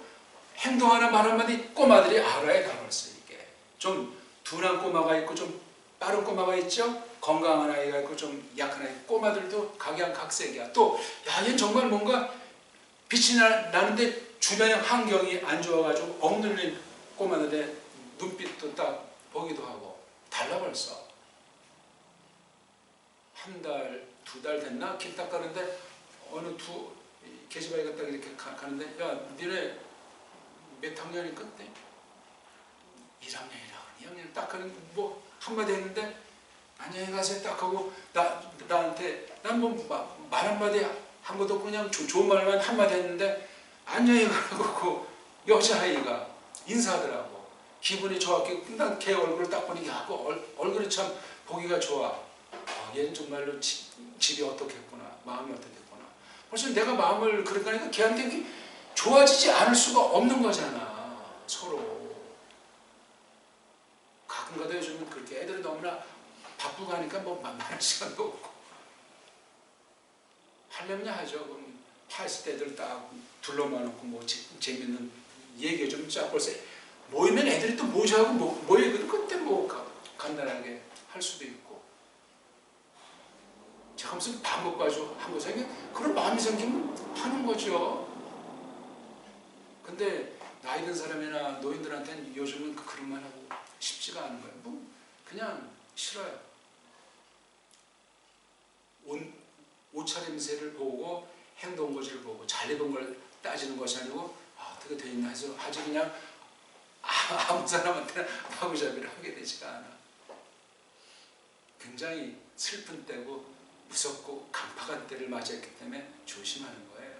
행동 하나 말 한마디 꼬마들이 알아야 다 벌써 이게. 좀 둔한 꼬마가 있고 좀 빠른 꼬마가 있죠. 건강한 아이가 있고 좀 약한 아이. 꼬마들도 각양각색이야. 또 얘는 정말 뭔가 빛이 나는데 주변의 환경이 안 좋아가지고 억눌린 꼬마들의 눈빛도 딱 보기도 하고 달라 벌써. 한 달, 두 달 됐나? 길 닦았는데 어느 두 계집아이가 딱 이렇게 가는데 야 니네 몇 학년이 끝내? 1학년이라 2학년 딱 하는 뭐 한마디 했는데 안녕히 가세요 딱 하고 나한테 난 뭐 말 한마디 한 것도 없고 그냥 좋은 말만 한마디 했는데 안녕히 가라고 그 여자아이가 인사하더라고. 기분이 좋았고 난 걔 얼굴을 딱 보니까 얼굴이 참 보기가 좋아. 얘는 정말로 집이 어떻겠구나. 마음이 어떻겠구나. 벌써 내가 마음을 그렇게 하니까 걔한테 좋아지지 않을 수가 없는 거잖아. 서로. 가끔가다 요즘은 그렇게 애들이 너무나 바쁘고 하니까 뭐 말할 시간도 없고. 하려면 하죠. 그럼 파스 때들 딱 둘러만놓고 뭐 재밌는 얘기 좀 쫙 벌써 모이면 애들이 또 모자하고 모이거든. 그때 뭐 간단하게 할 수도 있고. 제가 무슨 방법 가지고 한 거죠. 그런 마음이 생기면 하는 거죠. 근데 나이 든 사람이나 노인들한테는 요즘은 그런 말 하고 쉽지가 않은 거예요. 뭐 그냥 싫어요. 옷차림새를 보고 행동거지를 보고 잘 입은 걸 따지는 것이 아니고 어떻게 돼 있나 해서 아주 그냥 아무 사람한테나 마구잡이를 하게 되지가 않아. 굉장히 슬픈 때고 무섭고 강팍한 때를 맞이했기 때문에 조심하는 거예요.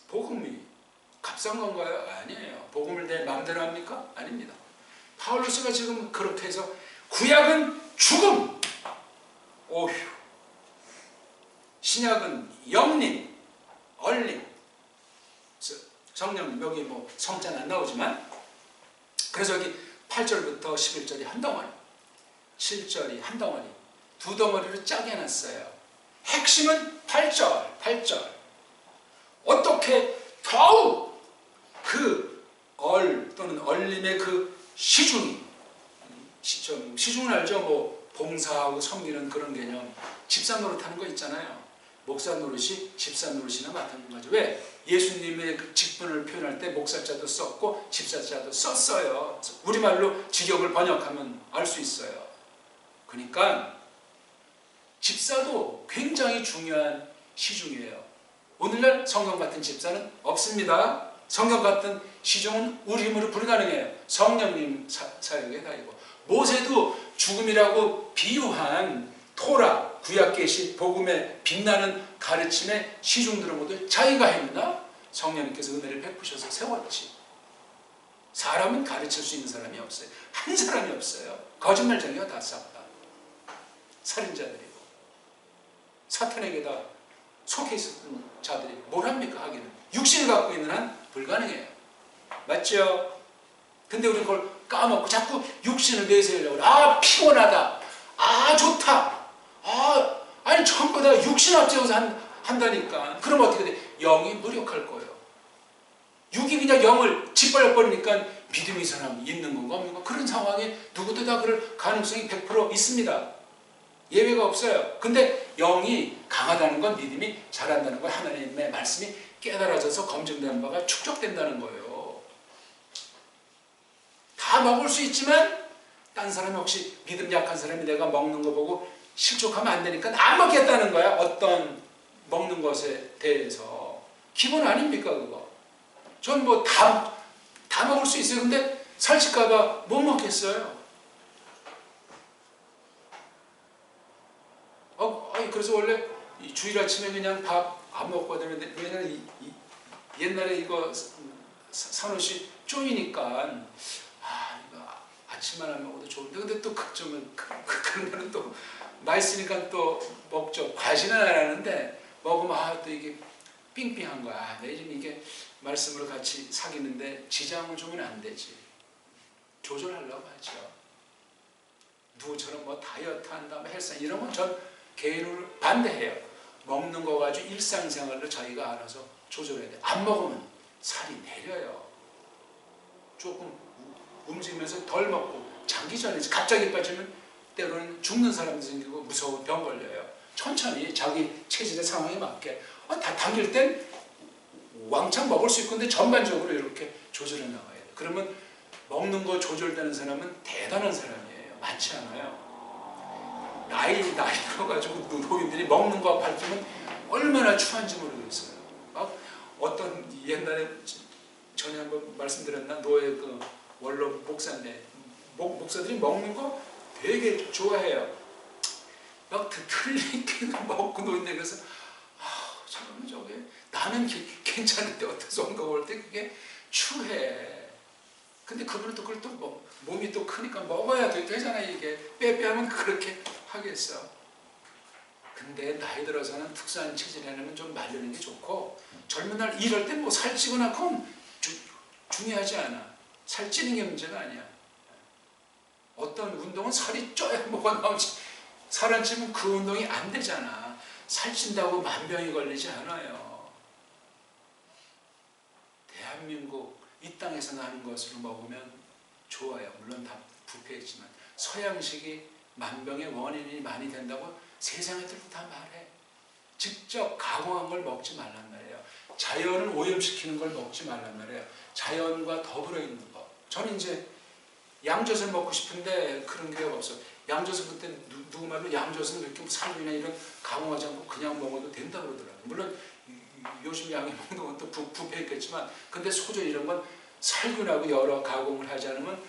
복음이 값싼 건가요? 아니에요. 복음을 내 마음대로 합니까? 아닙니다. 파울로스가 지금 그렇게 해서 구약은 죽음, 오휴, 신약은 영림, 얼림, 성령, 여기 뭐 성자는 안 나오지만 그래서 여기 8절부터 11절이 한 덩어리, 7절이 한 덩어리, 두 덩어리로 짜게 해놨어요. 핵심은 8절. 어떻게 더욱 그 또는 얼림의 그 시중은 알죠? 뭐 봉사하고 섬기는 그런 개념. 집사 노릇하는 거 있잖아요. 목사 노릇이 집사 노릇이나 마찬가지죠. 왜? 예수님의 그 직분을 표현할 때 목사자도 썼고 집사자도 썼어요. 우리말로 직역을 번역하면 알 수 있어요. 그러니까 집사도 굉장히 중요한 시중이에요. 오늘날 성경 같은 집사는 없습니다. 성경 같은 시중은 우리 힘으로 불가능해요. 성령님 사역에 다니고. 모세도 죽음이라고 비유한 토라, 구약 계시, 복음의 빛나는 가르침의 시중들은 모두 자기가 했나? 성령님께서 은혜를 베푸셔서 세웠지. 사람은 가르칠 수 있는 사람이 없어요. 한 사람이 없어요. 거짓말쟁이가 다 싹다. 살인자들이고 사탄에게 다 속해 있었던 자들이 뭘 합니까? 하기는 육신을 갖고 있는 한 불가능해요. 맞죠? 근데 우리 그걸 까먹고 자꾸 육신을 내세우려고 그래. 아 피곤하다. 아 좋다. 아니 전부 다 육신 앞세워서 한다니까. 그럼 어떻게 돼? 영이 무력할 거예요. 육이 그냥 영을 짓밟아버리니까 믿음이 사람 있는 건가 없는 건가. 그런 상황에 누구도 다 그럴 가능성이 100% 있습니다. 예외가 없어요. 근데 영이 강하다는 건 믿음이 잘한다는 건 하나님의 말씀이 깨달아져서 검증되는 바가 축적된다는 거예요. 다 먹을 수 있지만 딴 사람이 혹시 믿음 약한 사람이 내가 먹는 거 보고 실족하면 안 되니까 안 먹겠다는 거야. 어떤 먹는 것에 대해서. 기본 아닙니까 그거. 전 뭐 다 먹을 수 있어요. 근데 살찔까봐 못 먹겠어요. 그래서 원래 주일 아침에 그냥 밥 안 먹거든요. 왜냐면 옛날에 이거 산옷이 쪼이니까 이거 아침만 안 먹어도 좋은데 근데 또 극점은 그런 거는 또 맛있으니까 또 먹죠. 과시는 안 하는데 먹으면 또 이게 삥삥한 거야. 내 지금 이게 말씀으로 같이 사귀는데 지장을 주면 안 되지. 조절하려고 하죠. 누구처럼 뭐 다이어트 한다, 헬스 이런 건 전 개인으로 반대해요. 먹는 거 가지고 일상생활로 자기가 알아서 조절해야 돼. 안 먹으면 살이 내려요. 조금 움직이면서 덜 먹고 장기전에 갑자기 빠지면 때로는 죽는 사람도 생기고 무서운 병 걸려요. 천천히 자기 체질의 상황에 맞게 다 당길 땐 왕창 먹을 수 있고 근데 전반적으로 이렇게 조절해 나가야 돼. 그러면 먹는 거 조절되는 사람은 대단한 사람이에요. 많지 않아요. 나이 들어가지고 노인들이 먹는 거 밝히면 얼마나 추한지 모르겠어요. 어떤 옛날에 전에 한번 말씀드렸나 노예 그 원로 목사인데 목사들이 먹는 거 되게 좋아해요. 막 틀리게 먹고 노인네 그래서 저는 저게 나는 괜찮은데 어때서 온가 볼 때 그게 추해. 근데 그분은 또 그걸 또 몸이 또 크니까 먹어야 되잖아요. 이게 빼빼하면 그렇게 하겠어. 근데 나이 들어서는 특수한 체질에는 좀 말리는 게 좋고 젊은 날 이럴 때 뭐 살찌거나 그건 중요하지 않아. 살찌는 게 문제가 아니야. 어떤 운동은 살이 쪄야 뭐가 나오지. 살 안 찌면 그 운동이 안 되잖아. 살찐다고 만병이 걸리지 않아요. 대한민국 이 땅에서 나는 것으로 먹으면 좋아요. 물론 다 부패했지만 서양식이 만병의 원인이 많이 된다고 세상 애들도 다 말해. 직접 가공한 걸 먹지 말란 말이에요. 자연을 오염시키는 걸 먹지 말란 말이에요. 자연과 더불어 있는 거. 저는 이제 양젓을 먹고 싶은데 그런 기회가 없어. 양젓은 그때 누구 말로 양젓은 이렇게 살균이나 이런 가공하지 않고 그냥 먹어도 된다고 그러더라고요. 물론 요즘 양이 먹는 것도 부패했겠지만 근데 소주 이런 건 살균하고 여러 가공을 하지 않으면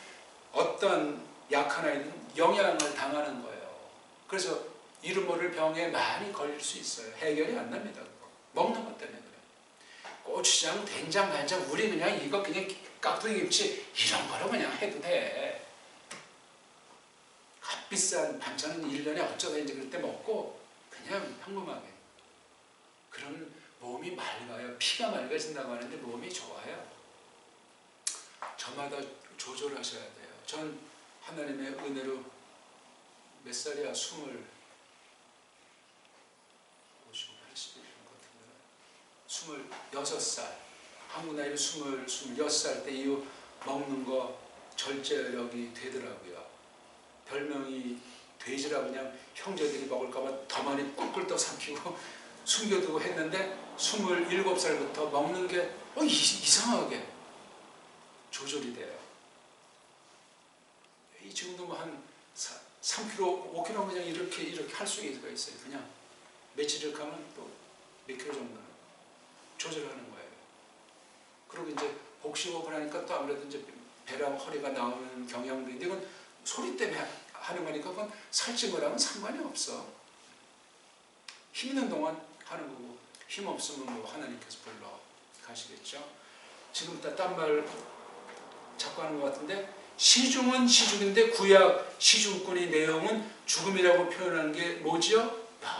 어떤 약한 아이는 영향을 당하는 거예요. 그래서 이름 모를 병에 많이 걸릴 수 있어요. 해결이 안 납니다. 그거. 먹는 것 때문에 그래요. 고추장, 된장, 간장 우리 그냥 이거 그냥 깍두기 김치 이런 거로 그냥 해도 돼. 값비싼 반찬은 1년에 어쩌다 이제 그럴 때 먹고 그냥 평범하게. 그러면 몸이 맑아요. 피가 맑아진다고 하는데 몸이 좋아요. 저마다 조절하셔야 돼요. 전 하나님의 은혜로 몇 살이야? 55, 80 이런 것 같은데 26살 한국 나이로 26살 때 이후 먹는 거 절제력이 되더라고요. 별명이 돼지라 그냥 형제들이 먹을까봐 더 많이 꿀꿀 떠 삼키고 숨겨두고 했는데 27살부터 먹는 게 이상하게 조절이 돼요. 지금도 뭐 한 3kg, 5kg 그냥 이렇게 할 수가 있어요. 그냥 며칠 이렇게 하면 또 몇 킬로 정도는 조절하는 거예요. 그리고 이제 복식호흡을 하니까 또 아무래도 이제 배랑 허리가 나오는 경향도 있는데 이건 소리 때문에 하는 거니까 그건 살찐 거랑은 상관이 없어. 힘 있는 동안 하는 거고 힘 없으면 뭐 하나님께서 불러 가시겠죠. 지금 딴 말 자꾸 하는 것 같은데 시중은 시중인데 구약 시중권의 내용은 죽음이라고 표현하는 게 뭐지요?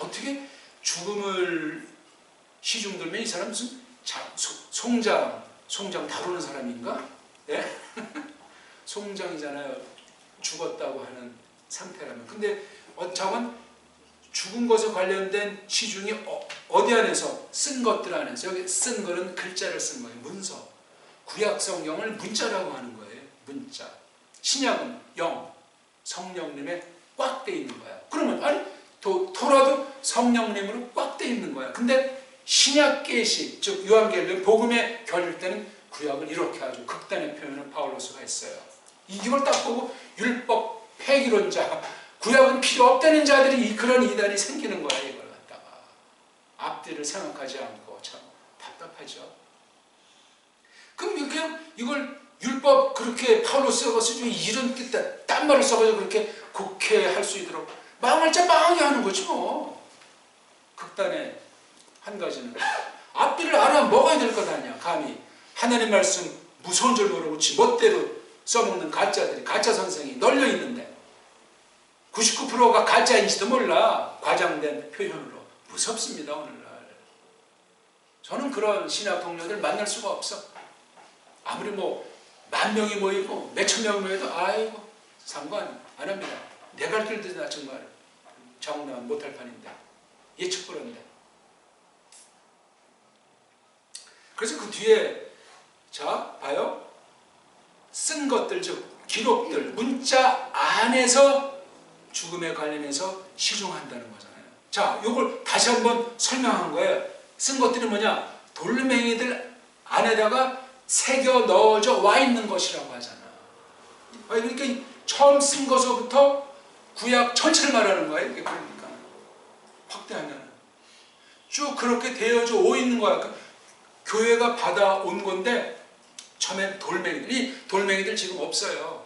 어떻게 죽음을 시중 들면 이 사람 무슨 송장 다루는 사람인가? 예? 송장이잖아요. 죽었다고 하는 상태라면. 근데 저건 죽은 것에 관련된 시중이 어디 안에서 쓴 것들 안에서 여기 쓴 거는 글자를 쓴 거예요. 문서. 구약 성경을 문자라고 하는 거예요. 문자. 신약은 영, 성령님에 꽉 돼 있는 거야. 그러면 아니 토라도 성령님으로 꽉 돼 있는 거야. 근데 신약 계시, 즉 요한계시록 복음에 겨룰 때는 구약을 이렇게 아주 극단의 표현을 바울로서가 했어요. 이걸 딱 보고 율법 폐기론자, 구약은 필요 없다는 자들이 그런 이단이 생기는 거야. 이걸 갖다가 앞뒤를 생각하지 않고 참 답답하죠. 그럼 그냥 이걸 율법 그렇게 바울로서가 쓰지 이런 뜻 딴 말을 써가지고 그렇게 곡해할 수 있도록 망할 자 망하게 하는 거지 뭐. 극단의 한 가지는 앞뒤를 알아 먹어야 될 것 아니야. 감히 하나님 말씀 무서운 줄 모르고 멋대로 써먹는 가짜들이, 가짜 선생이 널려 있는데 99%가 가짜인지도 몰라. 과장된 표현으로. 무섭습니다 오늘날. 저는 그런 신학 동료들 만날 수가 없어. 아무리 뭐 10,000명이 모이고 몇천 명이 모여도 아이고 상관 안 합니다. 내 갈 길도 나 정말 장담 못할 판인데 예측 불허인데. 그래서 그 뒤에 자 봐요. 쓴 것들 즉 기록들 문자 안에서 죽음에 관련해서 시중한다는 거잖아요. 자 요걸 다시 한번 설명한 거예요. 쓴 것들이 뭐냐? 돌멩이들 안에다가 새겨 넣어져 와 있는 것이라고 하잖아. 그러니까 처음 쓴 것부터 구약 전체를 말하는 거예요. 이게 그러니까 확대하면 쭉 그렇게 되어져 오 있는 거야. 그러니까 교회가 받아온 건데 처음엔 돌멩이들, 이 돌멩이들 지금 없어요.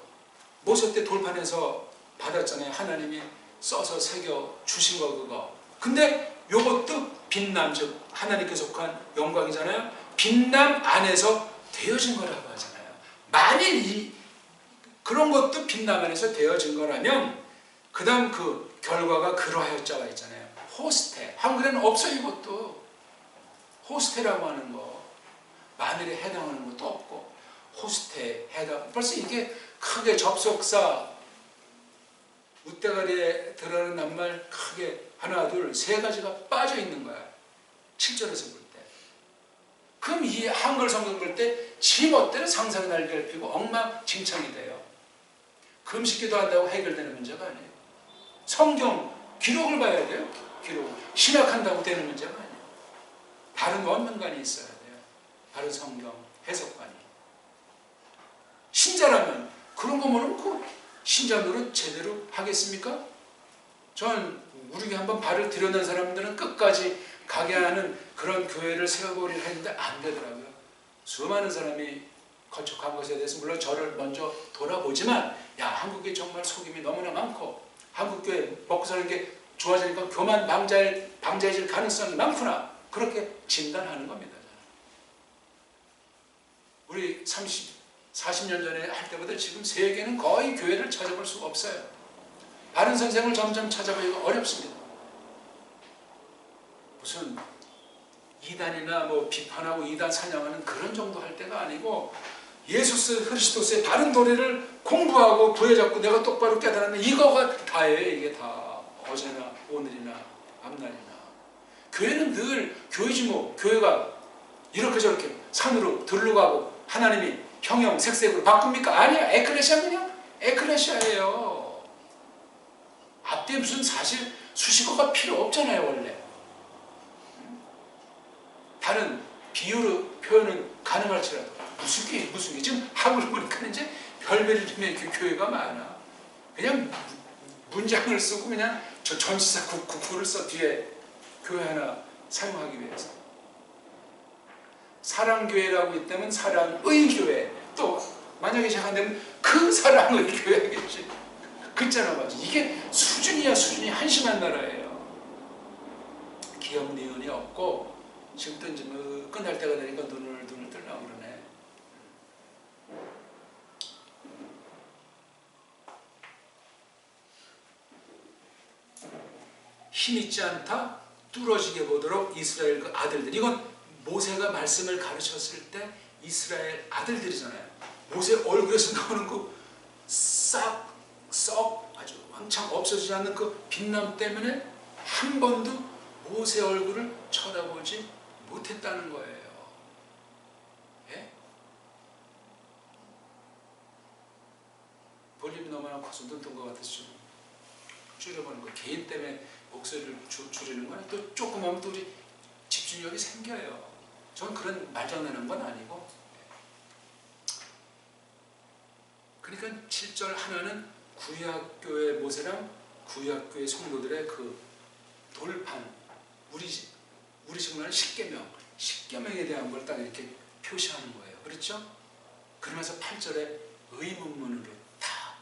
모세 때 돌판에서 받았잖아요. 하나님이 써서 새겨 주신 거 그거. 근데 요것도 빛남, 즉 하나님께 속한 영광이잖아요. 빛남 안에서 되어진 거라고 하잖아요. 만일 그런 것도 빛남 안에서 되어진 거라면 그 다음 그 결과가 그러하였자가 있잖아요. 호스테. 한글에는 없어요. 이것도. 호스테라고 하는 거. 만일에 해당하는 것도 없고 호스테에 해당. 벌써 이게 크게 접속사 웃대가리에 들어가는 낱말 크게 하나 둘 세 가지가 빠져 있는 거야. 7절에서 볼 때. 그럼 이 한글 성경 볼 때 지 멋대로 상상의 날개를 피고 엉망진창이 돼요. 금식기도 한다고 해결되는 문제가 아니에요. 성경 기록을 봐야 돼요. 기록. 신학한다고 되는 문제가 아니에요. 바른 원문관이 있어야 돼요. 바른 성경 해석관이. 신자라면 그런 거 모르면 그 신자 노릇 제대로 하겠습니까? 전 우리 한번 발을 들여놓은 사람들은 끝까지 가게 하는 그런 교회를 세워보리라 했는데 안 되더라고요. 수많은 사람이 거쳐간 것에 대해서 물론 저를 먼저 돌아보지만 야 한국에 정말 속임이 너무나 많고 한국교회 먹고 사는 게 좋아지니까 교만 방자해질 가능성이 많구나. 그렇게 진단하는 겁니다. 우리 40년 전에 할 때보다 지금 세계는 거의 교회를 찾아볼 수가 없어요. 바른 선생을 점점 찾아보기가 어렵습니다. 무슨 이단이나 뭐 비판하고 이단 사냥하는 그런 정도 할 때가 아니고 예수 그리스도의 바른 도리를 공부하고 부여잡고 내가 똑바로 깨달았네. 이거가 다예요. 이게 다 어제나 오늘이나 앞날이나. 교회는 늘 교회지 뭐. 교회가 이렇게 저렇게 산으로 들러가고 하나님이 형형 색색으로 바꿉니까? 아니야. 에클레시아 그냥 에클레시아예요. 앞뒤에 무슨 사실 수식어가 필요 없잖아요. 원래. 다른 비유로 표현은 가능할지라도 무슨 게 지금 한국을 보니까 이제 별별의 교회가 많아. 그냥 문장을 쓰고 그냥 저 전치사 국구를 써 뒤에 교회 하나 사용하기 위해서. 사랑교회라고 있다면 사랑의 교회, 또 만약에 제가 안 되면 그 사랑의 교회겠지. 글자나 맞아. 이게 수준이 한심한 나라예요. 기업 니은이 없고 지금도 이제 뭐 끝날 때가 되니까 눈을 뜨려고 그러네. 힘있지 않다 뚫어지게 보도록 이스라엘 그 아들들, 이건 모세가 말씀을 가르쳤을 때 이스라엘 아들들이잖아요. 모세 얼굴에서 나오는 그 썩 아주 왕창 없어지지 않는 그 빛남 때문에 한 번도 모세 얼굴을 쳐다보지 못했다는 거예요. 예? 볼륨이 너무나 커서 눈 뜬 것 같아서 좀 줄여보는 거. 개인 때문에 목소리를 줄이는 거는 또 조금 하면 또 우리 집중력이 생겨요. 전 그런 말장난한 건 아니고. 그러니까 7절 하나는 구약교회 모세랑 구약교회 성도들의 그 돌판, 우리 지금 말하는 십계명에 대한 걸 딱 이렇게 표시하는 거예요. 그렇죠? 그러면서 8절에 의문문으로 다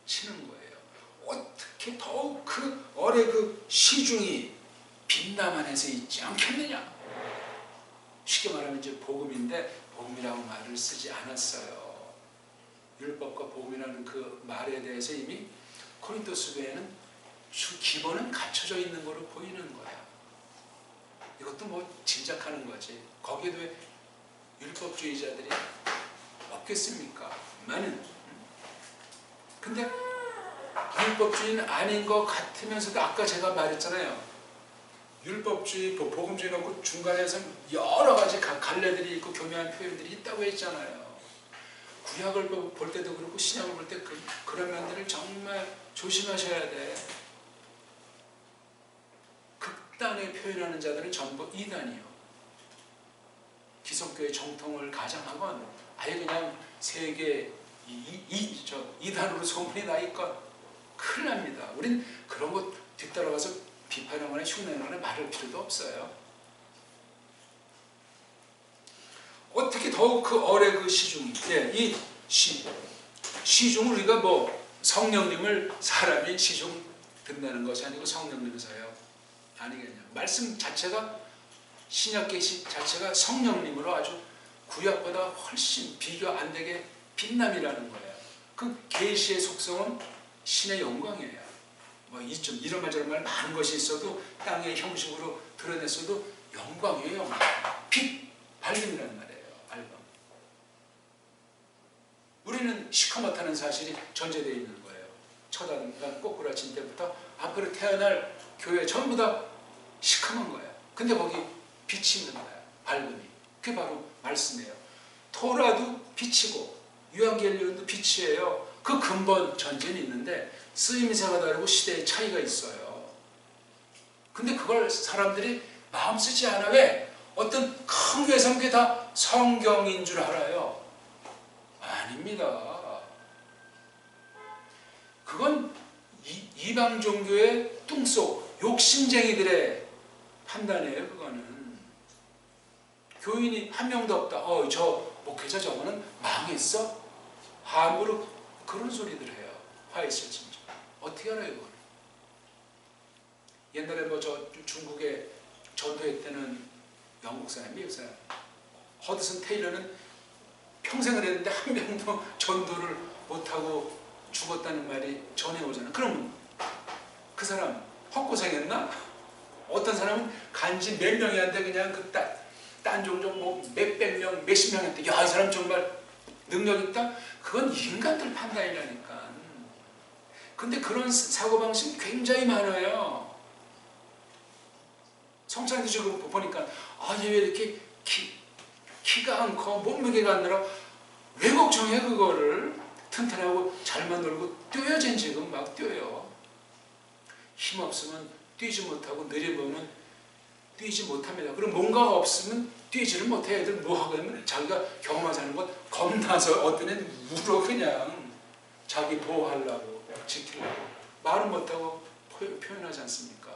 치는 거예요. 어떻게 더욱 그 어뢰 그 시중이 빛남 안에서 있지 않겠느냐? 쉽게 말하면 이제 복음인데 복음이라고 말을 쓰지 않았어요. 율법과 복음이라는 그 말에 대해서 이미 고린도서 교회는 기본은 갖춰져 있는 거로 보이는 거야. 이것도 뭐 짐작하는 거지. 거기에도 왜 율법주의자들이 없겠습니까? 근데 율법주의는 아닌 것 같으면서도 아까 제가 말했잖아요. 율법주의, 복음주의 놓고 중간에서 여러 가지 갈래들이 있고 교묘한 표현들이 있다고 했잖아요. 구약을 볼 때도 그렇고 신약을 볼 때 그런 면들을 정말 조심하셔야 돼. 극단에 표현하는 자들은 전부 이단이요. 기성교의 정통을 가장하건 아예 그냥 세계 이단으로 소문이 나 있건 큰일 납니다. 우린 그런 것 뒤따라가서 비판하거나 흉내내거나 말할 필요도 없어요. 어떻게 더욱 그 어뢰 그 시중이, 이 시중을 우리가 뭐 성령님을 사람이 시중 듣는다는 것이 아니고 성령님이서요. 아니겠냐. 말씀 자체가 신약 계시 자체가 성령님으로 아주 구약보다 훨씬 비교 안 되게 빛남이라는 거예요. 그 계시의 속성은 신의 영광이에요. 뭐 이런 말 저런 말 많은 것이 있어도 땅의 형식으로 드러냈어도 영광이에요. 영광. 빛, 밝음이라는 말이에요. 밝음. 우리는 시커멓다는 사실이 전제되어 있는 거예요. 첫 아담과 꼬꾸라친 때부터 앞으로 태어날 교회 전부 다 시커먼 거예요. 근데 거기 빛이 있는 거예요. 밝음이. 그게 바로 말씀이에요. 토라도 빛이고 유한겔리온도 빛이에요. 그 근본 전제는 있는데 쓰임새가 다르고 시대의 차이가 있어요. 근데 그걸 사람들이 마음 쓰지 않아. 왜? 어떤 큰 교회에서는 그게 다 성경인 줄 알아요. 아닙니다. 그건 이방 종교의 뚱속 욕심쟁이들의 판단이에요. 그거는 교인이 한 명도 없다. 저 목회자 저거는 망했어? 함부로 그런 소리들 해요. 화했을 진짜. 어떻게 알아요, 이걸? 옛날에 뭐 저 중국에 전도했다는 영국 사람, 미국 사람, 허드슨 테일러는 평생을 했는데 한 명도 전도를 못하고 죽었다는 말이 전해오잖아요. 그럼 그 사람 헛고생했나? 어떤 사람은 간지 몇 명이 안 돼 그냥 그 딴 종족 뭐 몇백 명, 몇십 명한테 야, 이 사람 정말 능력 있다? 그건 인간들 판단이라니까. 근데 그런 사고방식이 굉장히 많아요. 성찬도 지금 보니까 얘 왜 이렇게 키가 안 커, 몸무게가 안 늘어. 왜 걱정해 그거를. 튼튼하고 잘만 놀고 뛰어요. 쟤는 지금 막 뛰어요. 힘없으면 뛰지 못하고 느려보면 뛰지 못합니다. 그럼 뭔가가 없으면 뛰지를 못해. 애들 뭐 하냐면 자기가 경험하지 않은 것 겁나서 어떤 애는 울어. 그냥 자기 보호하려고 지키려고 말은 못하고 표현하지 않습니까?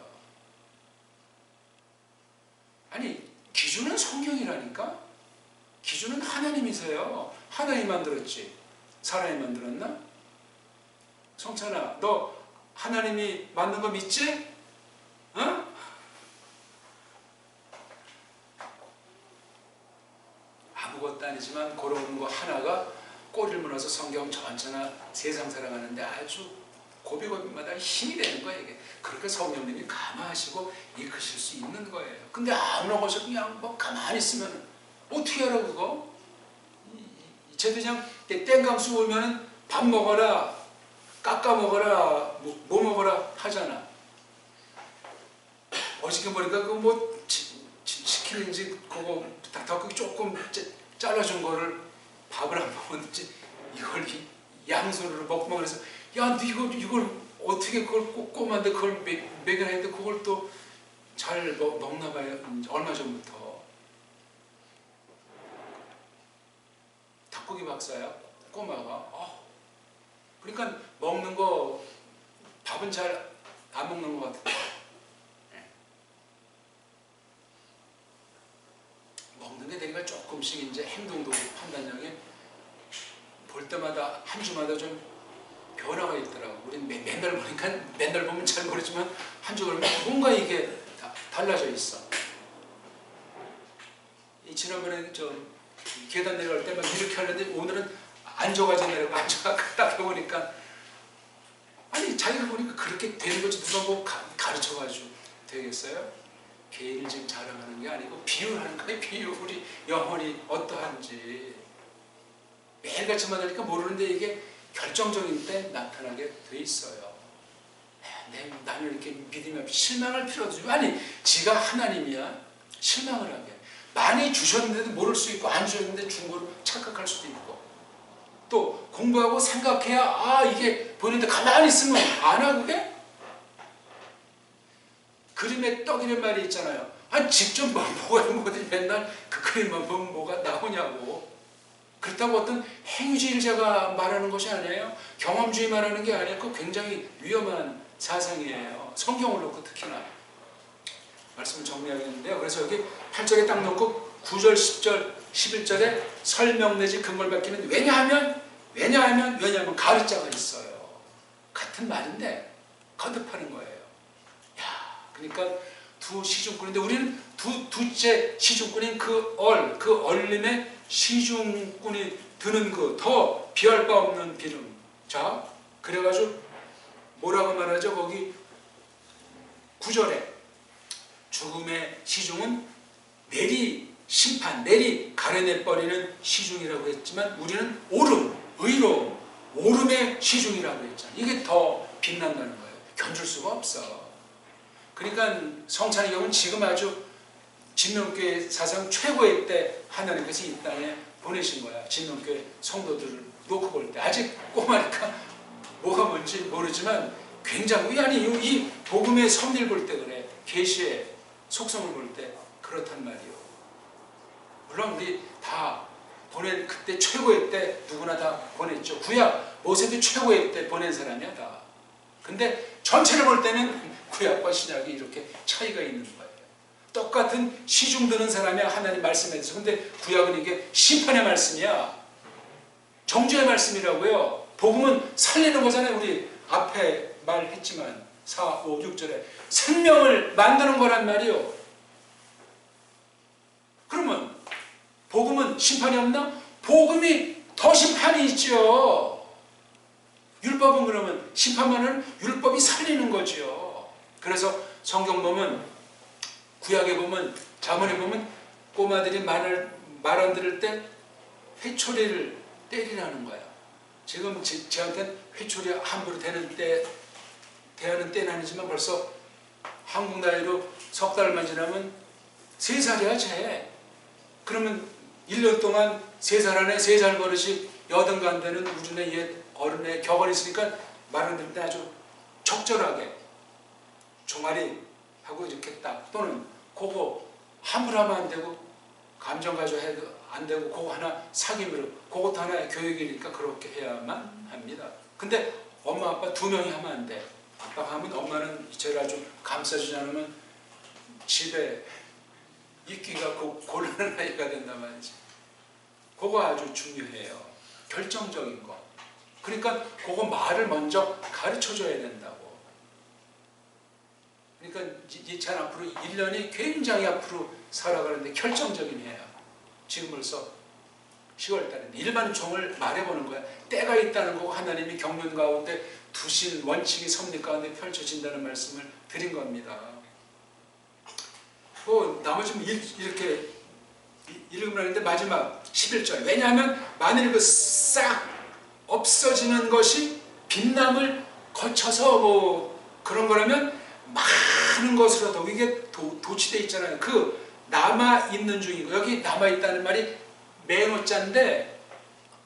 아니 기준은 성경이라니까. 기준은 하나님이세요. 하나님 만들었지 사람이 만들었나? 성찬아, 너 하나님이 만든 거 믿지? 어? 아무것도 아니지만 그런 거 하나가 꼬리를 물어서 성경 전체나 세상 살아가는데 아주 고비고비마다 힘이 되는 거예요. 이게. 그렇게 성령님이 감화하시고 이끄실 수 있는 거예요. 근데 아무나 것이 그냥 뭐 가만히 있으면 어떻게 하라고 그거? 쟤도 그냥 땡강수 오면은 밥 먹어라, 깎아 먹어라, 뭐 먹어라 하잖아. 어저께 보니까 그 뭐 치킨인지 그거 닭고기 조금 잘라준 거를 밥을 안 먹었는지 이걸 양손으로 먹고 그래서 야, 너 이걸 어떻게 그걸 꼼꼼한데 그걸 먹여야 했는데 그걸 또 잘 먹나 봐요. 얼마 전부터. 닭고기 박사야, 꼬마가. 그러니까 먹는 거 밥은 잘 안 먹는 것 같은데 먹는 게 되니까 조금씩 이제 행동도 판단력이 볼 때마다 한 주마다 좀 변화가 있더라고. 우린 맨날 보니까 맨날 보면 잘 모르지만 한 주 걸면 뭔가 이게 달라져 있어. 지난번에 계단 내려갈 때 막 이렇게 하는데 오늘은 앉아가지고 내려가. 앉아가 딱 해보니까 아니 자기가 보니까 그렇게 되는 거지 누가 뭐 가르쳐가지고 되겠어요? 개인을 지금 자랑하는 게 아니고 비유하는 거예요. 비유. 우리 영혼이 어떠한지 매일같이 만나니까 모르는데 이게 결정적인 때 나타나게 돼 있어요. 나는 이렇게 믿음이 없이 실망할 필요도 없죠. 아니 지가 하나님이야. 실망을 하게. 많이 주셨는데도 모를 수 있고 안 주셨는데 준 거로 착각할 수도 있고 또 공부하고 생각해야 이게 보이는데 가만히 있으면 아나 그게? 그림에 떡이란 말이 있잖아요. 직접 뭐가 맨날 그 그림만 보면 뭐가 나오냐고. 그렇다고 어떤 행위주의자가 말하는 것이 아니에요. 경험주의 말하는 게 아니에요. 그 굉장히 위험한 사상이에요. 성경을 놓고 특히나. 말씀을 정리하겠는데요. 그래서 여기 8절에 딱 놓고 9절, 10절, 11절에 설명 내지 근거를 밝히는 왜냐하면 가르자가 있어요. 같은 말인데 거듭하는 거예요. 그러니까 두 시중꾼인데 우리는 두째 시중꾼인 그 얼림에 시중꾼이 드는 그 더 비할 바 없는 기름. 자, 그래가지고 뭐라고 말하죠? 거기 9절에 죽음의 시중은 심판, 가려내버리는 시중이라고 했지만 우리는 의로움, 오름의 시중이라고 했잖아요. 이게 더 빛난다는 거예요. 견줄 수가 없어. 그러니까 성찬의 경우는 지금 아주 진명교회 사상 최고의 때 하나님께서 이 땅에 보내신 거야. 진명교회 성도들을 놓고 볼 때. 아직 꼬마니까 뭐가 뭔지 모르지만 굉장히 이 복음의 섭리를 볼 때 그래. 계시의 속성을 볼 때 그렇단 말이요. 물론 우리 다 그때 최고의 때 누구나 다 보냈죠. 구약 모세도 최고의 때 보낸 사람이야 다. 근데 전체를 볼 때는 구약과 신약이 이렇게 차이가 있는 거예요. 똑같은 시중 드는 사람이야 하나님 말씀에 대해서. 근데 구약은 이게 심판의 말씀이야. 정죄의 말씀이라고요. 복음은 살리는 거잖아요. 우리 앞에 말했지만 4, 5, 6절에 생명을 만드는 거란 말이요. 그러면 복음은 심판이 없나? 복음이 더 심판이 있죠. 율법은 그러면 심판만은 율법이 살리는 거죠. 그래서 성경 보면 구약에 보면 잠언에 보면 꼬마들이 말 안 들을 때 회초리를 때리라는 거야. 지금 저한테는 회초리 함부로 대하는 때는 아니지만 벌써 한국 나이로 석 달만 지나면 3살이야 쟤. 그러면 1년 동안 3살 안에 3살 버릇이 여든간 되는 우리네 옛 어른의 격언이 있으니까 말 안 들을 때 아주 적절하게 종아리 하고 이렇게 딱 또는 그거 함부로 하면 안 되고 감정 가지고 해도 안 되고 그거 하나 사귐으로 그것도 하나의 교육이니까 그렇게 해야만 합니다. 근데 엄마 아빠 두 명이 하면 안 돼. 아빠가 하면 엄마는 제일 아주 감싸주지 않으면 집에 있기가 곤란한 아이가 된단 말이지. 그거 아주 중요해요. 결정적인 거. 그러니까 그거 말을 먼저 가르쳐줘야 된다고. 그러니까 이찬 앞으로 1년이 굉장히 앞으로 살아가는데 결정적인 해야. 지금 벌써 10월 달인데 일반 종을 말해보는 거야. 때가 있다는 거고 하나님이 경륜 가운데 두신 원칙이 섭리 가운데 펼쳐진다는 말씀을 드린 겁니다. 나머지는 이렇게 읽으면 하는데 마지막 11절. 왜냐하면 만일 그 싹 없어지는 것이 빛남을 거쳐서 그런 거라면 많은 것으로도 이게 도치되어 있잖아요. 그 남아있는 중이고 여기 남아있다는 말이 맹어자인데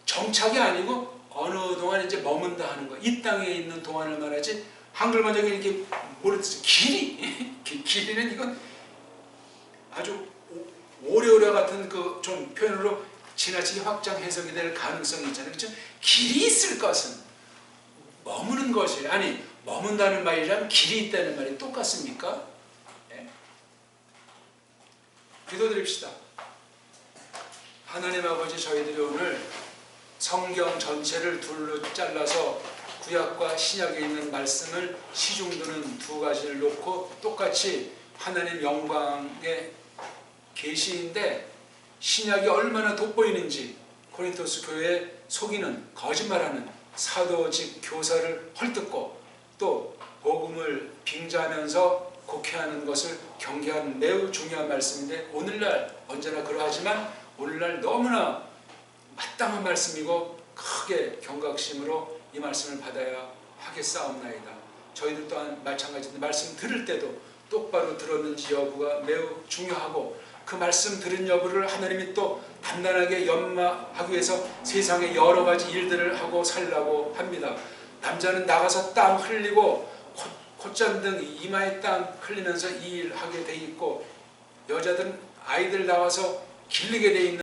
정착이 아니고 어느 동안 이제 머문다 하는 거. 이 땅에 있는 동안을 말하지. 한글만 여기 이렇게 모르겠어요. 길이는 이건 아주 오래오래 같은 그 좀 표현으로 지나치게 확장 해석이 될 가능성이 있잖아요. 그렇죠? 길이 있을 것은 머무는 것이 아니 머문다는 말이랑 길이 있다는 말이 똑같습니까? 네. 기도드립시다. 하나님 아버지, 저희들이 오늘 성경 전체를 둘로 잘라서 구약과 신약에 있는 말씀을 시중도는 두 가지를 놓고 똑같이 하나님 영광의 계시인데 신약이 얼마나 돋보이는지 고린토스 교회에 속이는 거짓말하는 사도직 교사를 헐뜯고 또 복음을 빙자하면서 곡해하는 것을 경계하는 매우 중요한 말씀인데 오늘날 언제나 그러하지만 오늘날 너무나 마땅한 말씀이고 크게 경각심으로 이 말씀을 받아야 하겠사옵나이다. 저희들 또한 마찬가지인데 말씀 들을 때도 똑바로 들었는지 여부가 매우 중요하고 그 말씀 들은 여부를 하나님이 또 단단하게 연마하기 위해서 세상에 여러 가지 일들을 하고 살라고 합니다. 남자는 나가서 땀 흘리고 콧잔등 이마에 땀 흘리면서 이 일 하게 돼 있고 여자들은 아이들 나와서 길르게 돼 있는